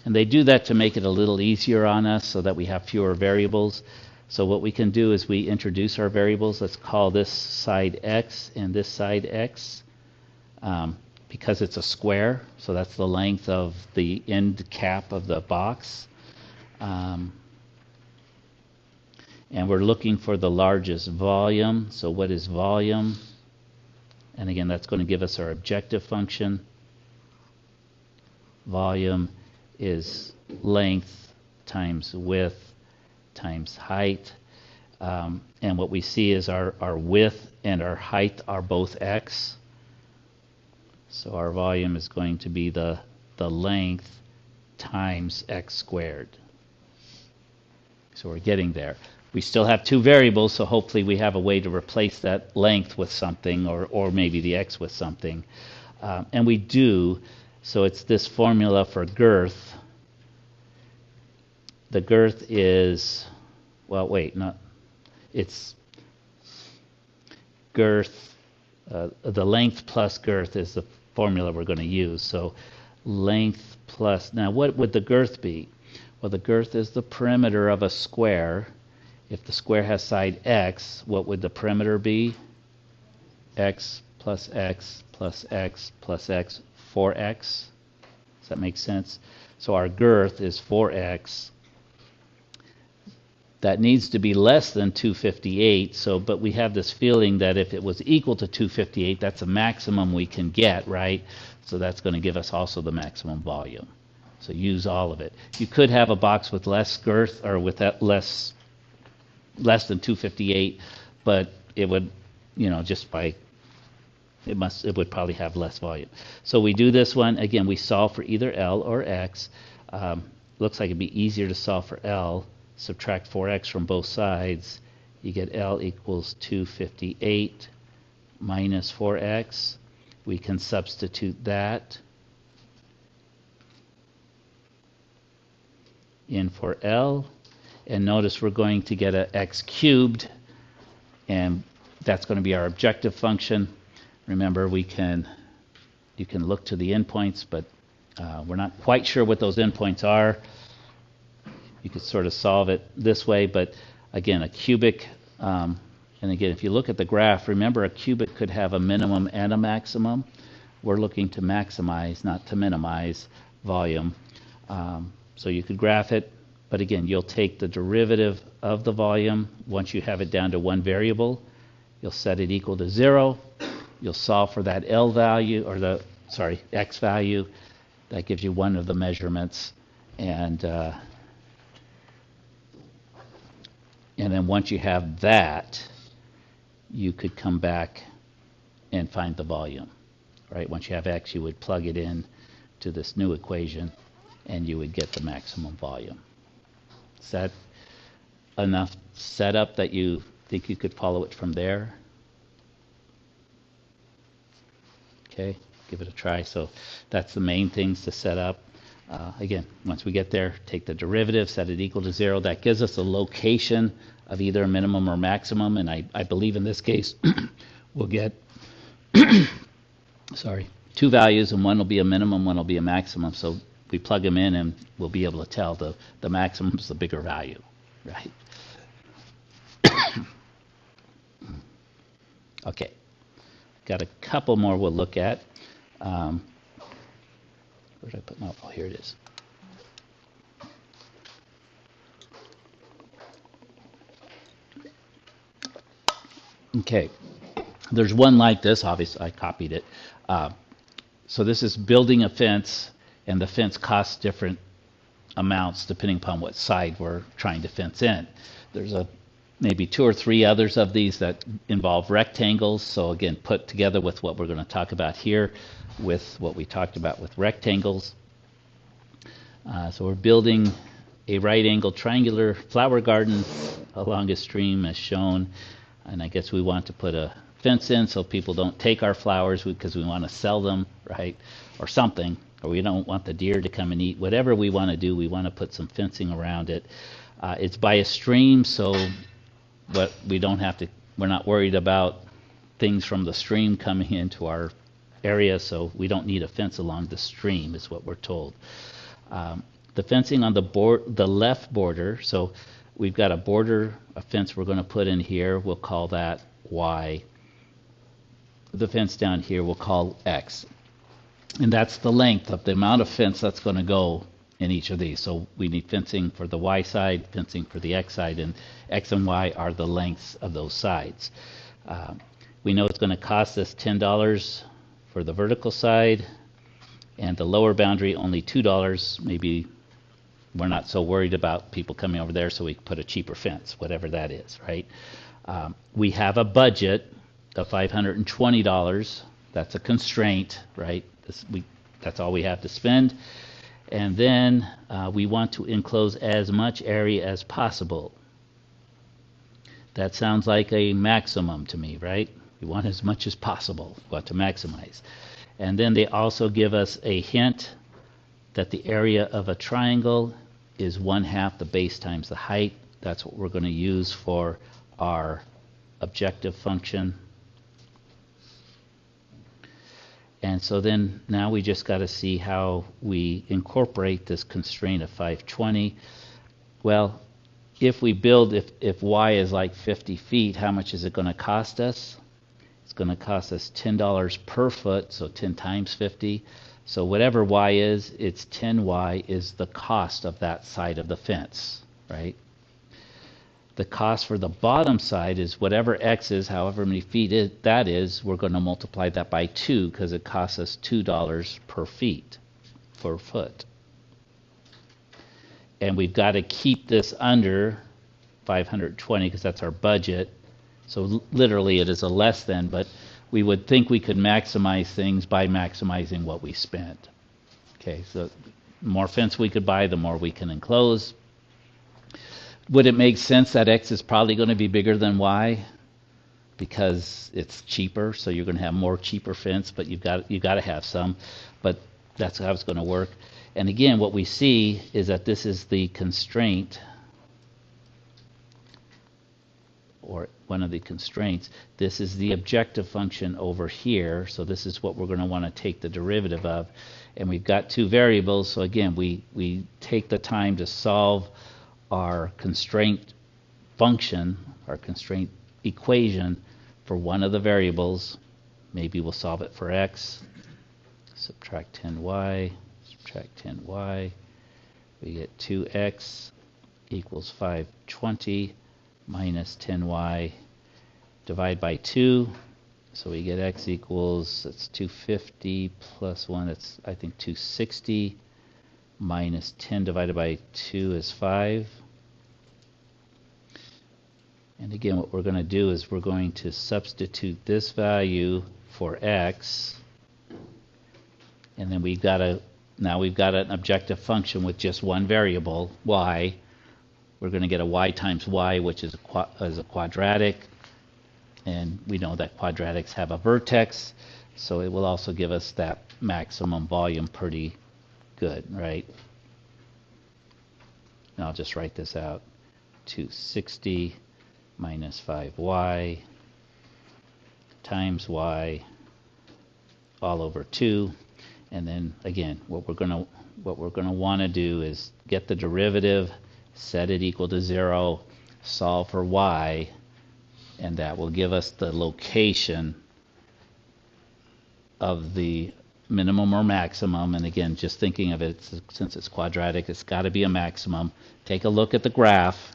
And they do that to make it a little easier on us so that we have fewer variables. So what we can do is we introduce our variables. Let's call this side x and this side x. Because it's a square, so that's the length of the end cap of the box. And we're looking for the largest volume. So what is volume? And again, that's going to give us our objective function. Volume is length times width times height. And what we see is our width and our height are both x. So our volume is going to be the length times x squared. So we're getting there. We still have 2 variables, so hopefully we have a way to replace that length with something, or maybe the x with something. And we do, so it's this formula for girth. The girth is, well, wait, not, it's girth, the length plus girth is the formula we're going to use. So length plus, now what would the girth be? Well, the girth is the perimeter of a square. If the square has side x, what would the perimeter be? X plus x plus x plus x, 4x. Does that make sense? So our girth is 4x. That needs to be less than 258, so, but we have this feeling that if it was equal to 258, that's a maximum we can get, right? So that's going to give us also the maximum volume. So use all of it. You could have a box with less girth, or with that less than 258, but it would, just by, it would probably have less volume. So we do this one, again, we solve for either L or X. Looks like it'd be easier to solve for L. Subtract 4x from both sides, you get L equals 258 minus 4x. We can substitute that in for L, and notice we're going to get a x cubed, and that's going to be our objective function. Remember, you can look to the endpoints, but we're not quite sure what those endpoints are. You could sort of solve it this way, but again, a cubic, and again, if you look at the graph, remember a cubic could have a minimum and a maximum. We're looking to maximize, not to minimize volume. So you could graph it, but again, you'll take the derivative of the volume. Once you have it down to one variable, you'll set it equal to 0. You'll solve for that L value, or X value. That gives you one of the measurements, and And then once you have that, you could come back and find the volume, right? Once you have x, you would plug it in to this new equation, and you would get the maximum volume. Is that enough setup that you think you could follow it from there? Okay, give it a try. So that's the main things to set up. Again, once we get there, take the derivative, set it equal to 0. That gives us a location of either a minimum or maximum, and I believe in this case we'll get two values, and one will be a minimum, one will be a maximum. So we plug them in and we'll be able to tell the maximum is the bigger value, right? Okay, got a couple more we'll look at. Where did I put my, oh, here it is. Okay, there's one like this, obviously I copied it. So this is building a fence, and the fence costs different amounts depending upon what side we're trying to fence in. There's maybe 2 or 3 others of these that involve rectangles. So again, put together with what we're going to talk about here with what we talked about with rectangles. So we're building a right-angled triangular flower garden along a stream as shown. And I guess we want to put a fence in so people don't take our flowers because we want to sell them, right? Or something. Or we don't want the deer to come and eat. Whatever we want to do, we want to put some fencing around it. It's by a stream, so but we don't have to, we're not worried about things from the stream coming into our area, so we don't need a fence along the stream is what we're told. The fencing on the left border, so we've got a border, a fence we're going to put in here, we'll call that Y. The fence down here we'll call X. And that's the length of the amount of fence that's going to go in each of these. So we need fencing for the Y side, fencing for the X side, and X and Y are the lengths of those sides. We know it's going to cost us $10 for the vertical side, and the lower boundary only $2. Maybe we're not so worried about people coming over there, so we put a cheaper fence, whatever that is, right? We have a budget of $520. That's a constraint, right? That's all we have to spend. And then we want to enclose as much area as possible. That sounds like a maximum to me, right? We want as much as possible. We want to maximize. And then they also give us a hint that the area of a triangle is 1/2 the base times the height. That's what we're going to use for our objective function. And so then now we just got to see how we incorporate this constraint of 520. Well, if we build, if Y is like 50 feet, how much is it going to cost us? It's going to cost us $10 per foot, so 10 times 50. So whatever Y is, it's 10Y is the cost of that side of the fence, right? The cost for the bottom side is whatever X is, however many feet that is, we're going to multiply that by 2 because it costs us $2 per foot. And we've got to keep this under 520 because that's our budget. So literally it is a less than, but we would think we could maximize things by maximizing what we spent. Okay, so the more fence we could buy, the more we can enclose. Would it make sense that X is probably going to be bigger than Y because it's cheaper, so you're going to have more cheaper fence, but you've got to have some, but that's how it's going to work. And again, what we see is that this is the constraint, or one of the constraints. This is the objective function over here, so this is what we're going to want to take the derivative of. And we've got 2 variables, so again, we take the time to solve our constraint function, our constraint equation for one of the variables. Maybe we'll solve it for X. Subtract 10Y, subtract 10Y. We get 2X equals 520 minus 10Y. Divide by 2. So we get X equals, that's 250 plus 1, that's I think 260. Minus 10 divided by 2 is 5. And again, what we're going to do is we're going to substitute this value for x, and then now we've got an objective function with just one variable, y. We're going to get a y times y, which is a quadratic, and we know that quadratics have a vertex, so it will also give us that maximum volume pretty good, right? And I'll just write this out. 260 minus 5y times y all over 2. And then again, what we're going to want to do is get the derivative, set it equal to 0, solve for y, and that will give us the location of the minimum or maximum. And again, just thinking of it, since it's quadratic, it's got to be a maximum. Take a look at the graph.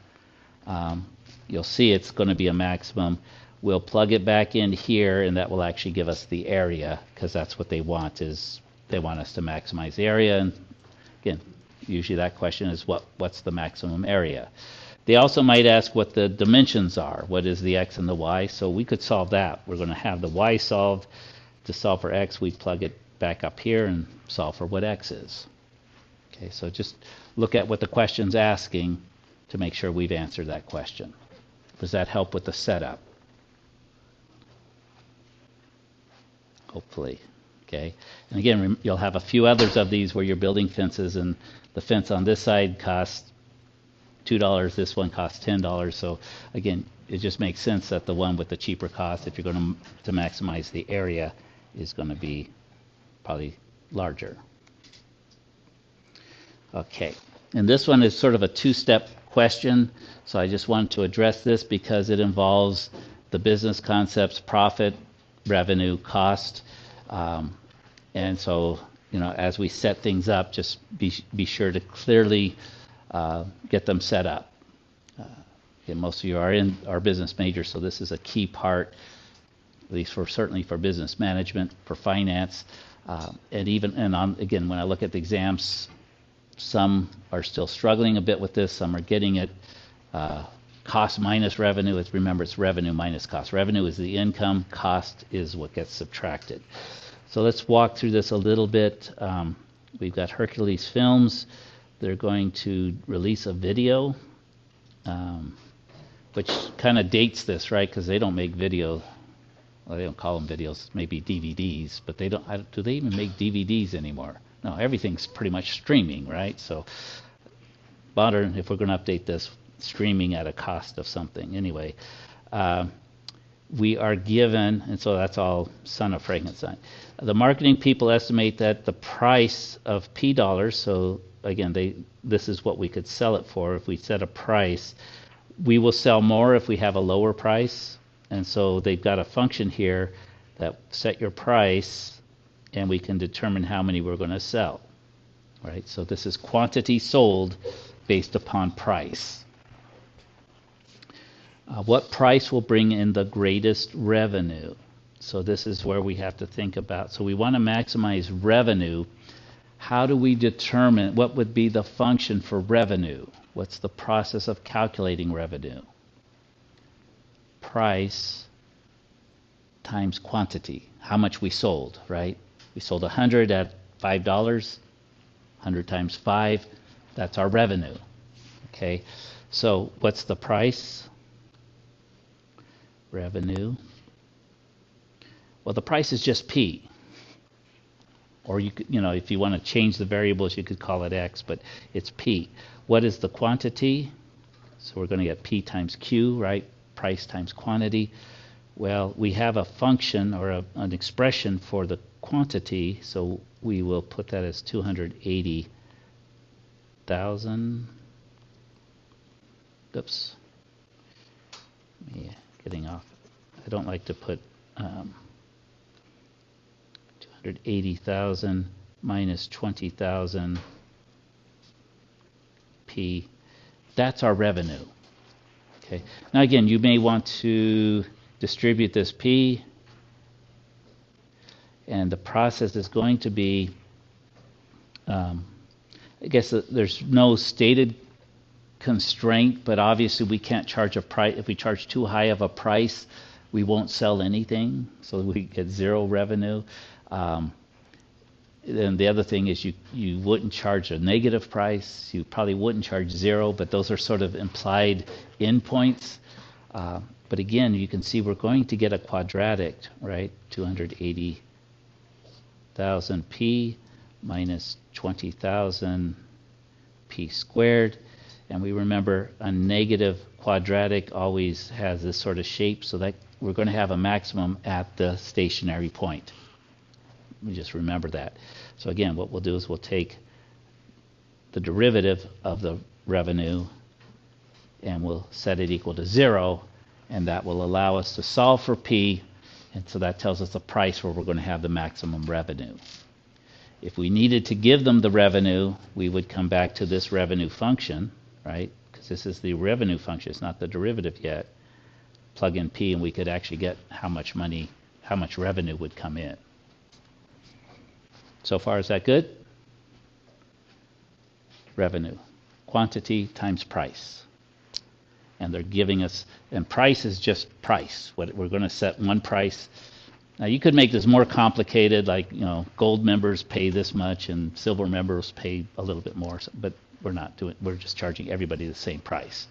You'll see it's going to be a maximum. We'll plug it back in here, and that will actually give us the area, because that's what they want, is they want us to maximize the area. And again, usually that question is what's the maximum area. They also might ask what the dimensions are. What is the x and the y? So we could solve that. We're going to have the y solved. To solve for x, we plug it back up here and solve for what x is. Okay, so just look at what the question's asking to make sure we've answered that question. Does that help with the setup? Hopefully. Okay, and again, you'll have a few others of these where you're building fences, and the fence on this side costs $2, this one costs $10. So again, it just makes sense that the one with the cheaper cost, if you're going to maximize the area, is going to be probably larger. Okay, and this one is sort of a two-step question, so I just wanted to address this because it involves the business concepts: profit, revenue, cost. And so, as we set things up, just be sure to clearly get them set up. Again, most of you are business majors, so this is a key part, at least certainly for business management, for finance, again, when I look at the exams, some are still struggling a bit with this. Some are getting it. Cost minus revenue. Remember, it's revenue minus cost. Revenue is the income. Cost is what gets subtracted. So let's walk through this a little bit. We've got Hercules Films. They're going to release a video, which kind of dates this, right? Because they don't make video. Well, they don't call them videos, maybe DVDs, but they don't. Do they even make DVDs anymore? No, everything's pretty much streaming, right? So modern, if we're going to update this, streaming at a cost of something. Anyway, we are given, and so that's all Son of Frankenstein. The marketing people estimate that the price of P dollars, so again, this is what we could sell it for. If we set a price, we will sell more if we have a lower price. And so they've got a function here that set your price, and we can determine how many we're going to sell. Right? So this is quantity sold based upon price. What price will bring in the greatest revenue? So this is where we have to think about. So we want to maximize revenue. How do we determine what would be the function for revenue? What's the process of calculating revenue? Price times quantity. How much we sold, right? We sold 100 at $5. 100 times 5, that's our revenue. Okay, so what's the price? Revenue. Well, the price is just P. Or you could, if you want to change the variables, you could call it X, but it's P. What is the quantity? So we're going to get P times Q, right? Price times quantity. Well, we have a function or an expression for the quantity, so we will put that as 280,000. Oops. Yeah, getting off. I don't like to put 280,000 minus 20,000 P. That's our revenue. Okay. Now again, you may want to distribute this P, and the process is going to be, I guess there's no stated constraint, but obviously we can't charge a price. If we charge too high of a price, we won't sell anything, so we get zero revenue. Then the other thing is you wouldn't charge a negative price. You probably wouldn't charge zero, but those are sort of implied endpoints. But again, you can see we're going to get a quadratic, right? 280,000 P minus 20,000 P squared. And we remember a negative quadratic always has this sort of shape, so that we're going to have a maximum at the stationary point. We just remember that. So again, what we'll do is we'll take the derivative of the revenue and we'll set it equal to 0, and that will allow us to solve for P, and so that tells us the price where we're going to have the maximum revenue. If we needed to give them the revenue, we would come back to this revenue function, right? Because this is the revenue function, it's not the derivative yet. Plug in P and we could actually get how much money, how much revenue would come in. So far, is that good? Revenue, quantity times price. And they're giving us, and price is just price. What we're going to set one price. Now you could make this more complicated, like, you know, gold members pay this much and silver members pay a little bit more, but we're not doing, we're just charging everybody the same price.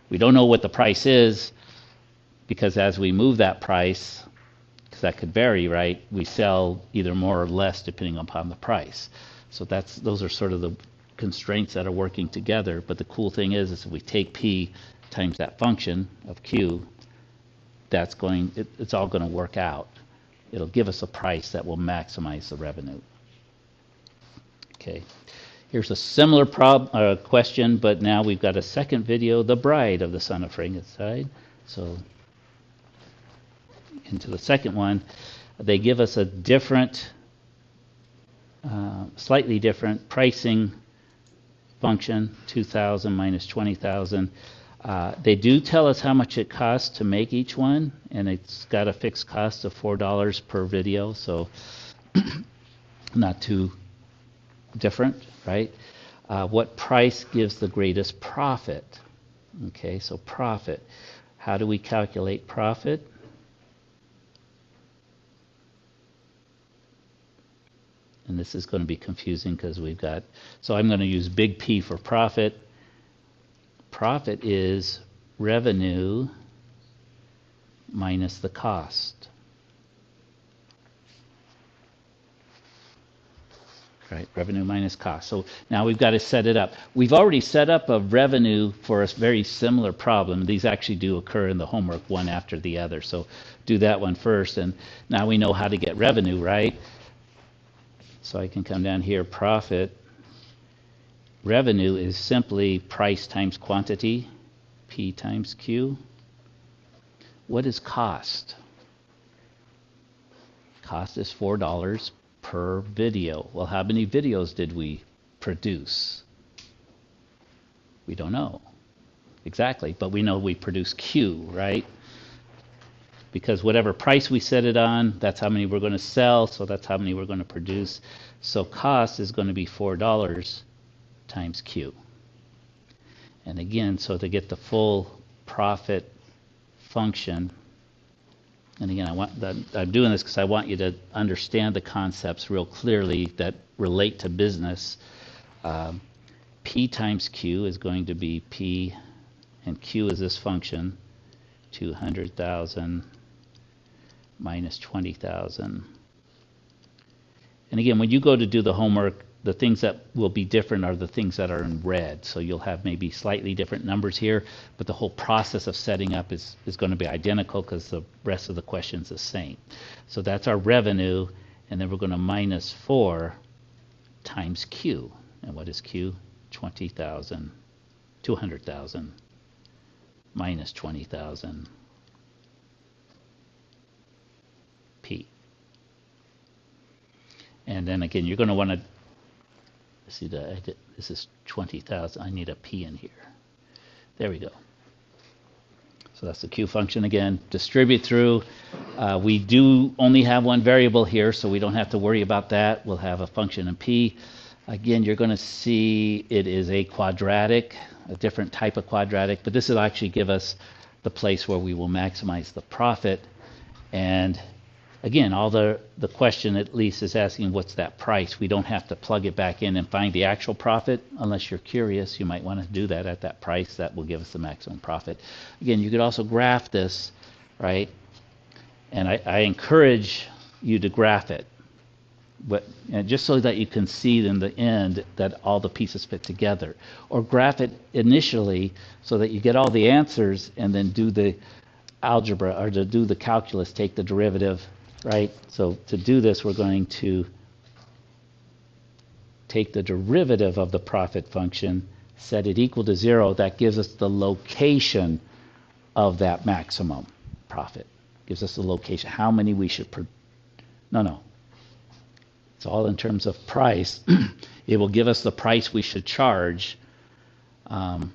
We don't know what the price is, because as we move that price, because that could vary, right, we sell either more or less depending upon the price. So those are sort of the constraints that are working together. But the cool thing is if we take P times that function of Q, it's all going to work out. It'll give us a price that will maximize the revenue. Okay, here's a similar question, but now we've got a second video, the bride of the son of Frankenstein. So into the second one, they give us a different, slightly different pricing function, 2,000 minus 20,000. They do tell us how much it costs to make each one, and it's got a fixed cost of $4 per video, so not too different, right? What price gives the greatest profit? Okay, so profit. How do we calculate profit? And this is going to be confusing because we've got, so I'm going to use big P for profit. Profit is revenue minus the cost. Right, revenue minus cost. So now we've got to set it up. We've already set up a revenue for a very similar problem. These actually do occur in the homework one after the other. So do that one first, and now we know how to get revenue, right? So I can come down here, profit. Revenue is simply price times quantity, P times Q. What is cost? Cost is $4 per video. Well, how many videos did we produce? We don't know exactly, but we know we produce Q, right? Because whatever price we set it on, that's how many we're going to sell, so that's how many we're going to produce. So cost is going to be $4 times Q. And again, so to get the full profit function, and again, I'm doing this because I want you to understand the concepts real clearly that relate to business. P times Q is going to be P, and Q is this function, 200,000 minus 20,000. And again, when you go to do the homework, the things that will be different are the things that are in red. So you'll have maybe slightly different numbers here, but the whole process of setting up is going to be identical because the rest of the question's the same. So that's our revenue, and then we're going to minus 4 times Q. And what is Q? 20,000, 200,000 minus 20,000 P. And then again, you're going to want to see this is 20,000. I need a P in here. There we go. So that's the Q function again. Distribute through. We do only have one variable here, so we don't have to worry about that. We'll have a function in P. Again, you're going to see it is a quadratic, a different type of quadratic, but this will actually give us the place where we will maximize the profit. And again, all the question at least is asking what's that price. We don't have to plug it back in and find the actual profit. Unless you're curious, you might want to do that at that price. That will give us the maximum profit. Again, you could also graph this, right? And I encourage you to graph it, but and just so that you can see in the end that all the pieces fit together. Or graph it initially so that you get all the answers and then do the algebra or to do the calculus, take the derivative, right? So to do this, we're going to take the derivative of the profit function, set it equal to 0. That gives us the location of that maximum profit. Gives us the location, how many we should no. It's all in terms of price. It will give us the price we should charge to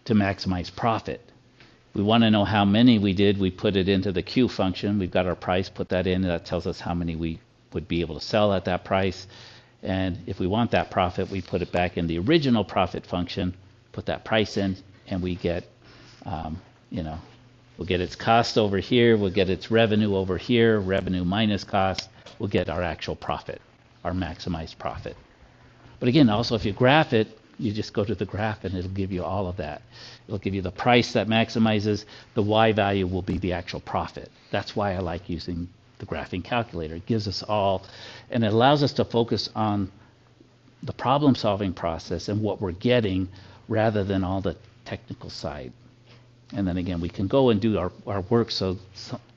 maximize profit. We want to know how many we did. We put it into the Q function. We've got our price, put that in. That tells us how many we would be able to sell at that price. And if we want that profit, we put it back in the original profit function, put that price in, and we get, we'll get its cost over here. We'll get its revenue over here. Revenue minus cost. We'll get our actual profit, our maximized profit. But again, also if you graph it, you just go to the graph and it'll give you all of that. It'll give you the price that maximizes. The Y value will be the actual profit. That's why I like using the graphing calculator. It gives us all, and it allows us to focus on the problem solving process and what we're getting rather than all the technical side. And then again, we can go and do our work so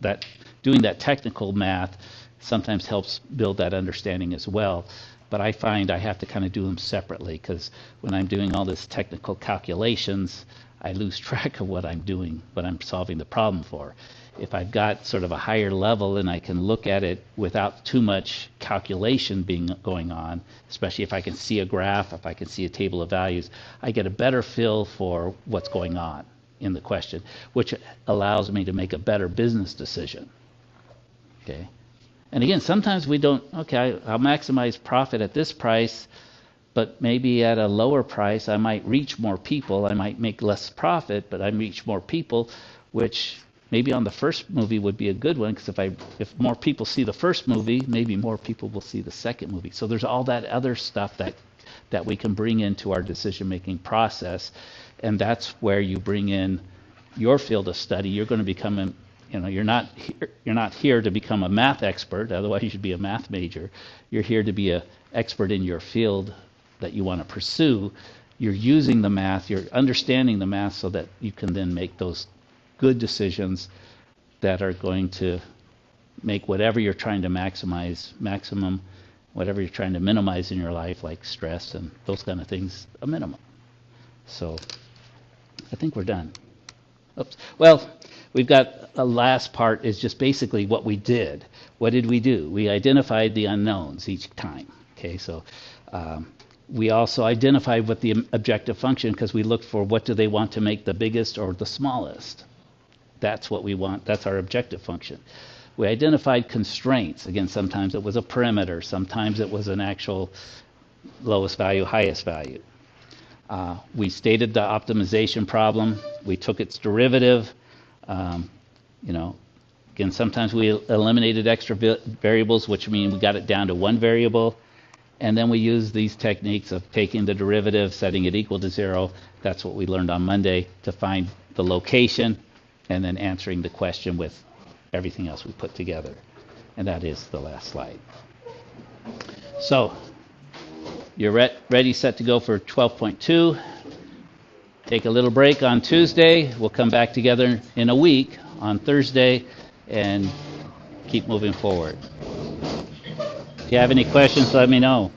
that doing that technical math sometimes helps build that understanding as well. But I find I have to kind of do them separately, because when I'm doing all this technical calculations, I lose track of what I'm doing, what I'm solving the problem for. If I've got sort of a higher level and I can look at it without too much calculation going on, especially if I can see a graph, if I can see a table of values, I get a better feel for what's going on in the question, which allows me to make a better business decision. Okay. And again, sometimes we don't, okay, I'll maximize profit at this price, but maybe at a lower price, I might reach more people. I might make less profit, but I reach more people, which maybe on the first movie would be a good one, because if more people see the first movie, maybe more people will see the second movie. So there's all that other stuff that we can bring into our decision-making process, and that's where you bring in your field of study. You're going to become you're not here to become a math expert, otherwise you should be a math major. You're here to be an expert in your field that you want to pursue. You're using the math, you're understanding the math so that you can then make those good decisions that are going to make whatever you're trying to maximum, whatever you're trying to minimize in your life, like stress and those kind of things, a minimum. So I think we're done. Oops. Well, we've got a last part is just basically what we did. What did we do? We identified the unknowns each time. Okay, so we also identified what the objective function, because we looked for what do they want to make the biggest or the smallest. That's what we want. That's our objective function. We identified constraints. Again, sometimes it was a perimeter. Sometimes it was an actual lowest value, highest value. We stated the optimization problem. We took its derivative. Again, sometimes we eliminated extra variables, which means we got it down to one variable. And then we used these techniques of taking the derivative, setting it equal to 0. That's what we learned on Monday, to find the location and then answering the question with everything else we put together. And that is the last slide. So you're ready, set to go for 12.2. Take a little break on Tuesday. We'll come back together in a week on Thursday and keep moving forward. If you have any questions, let me know.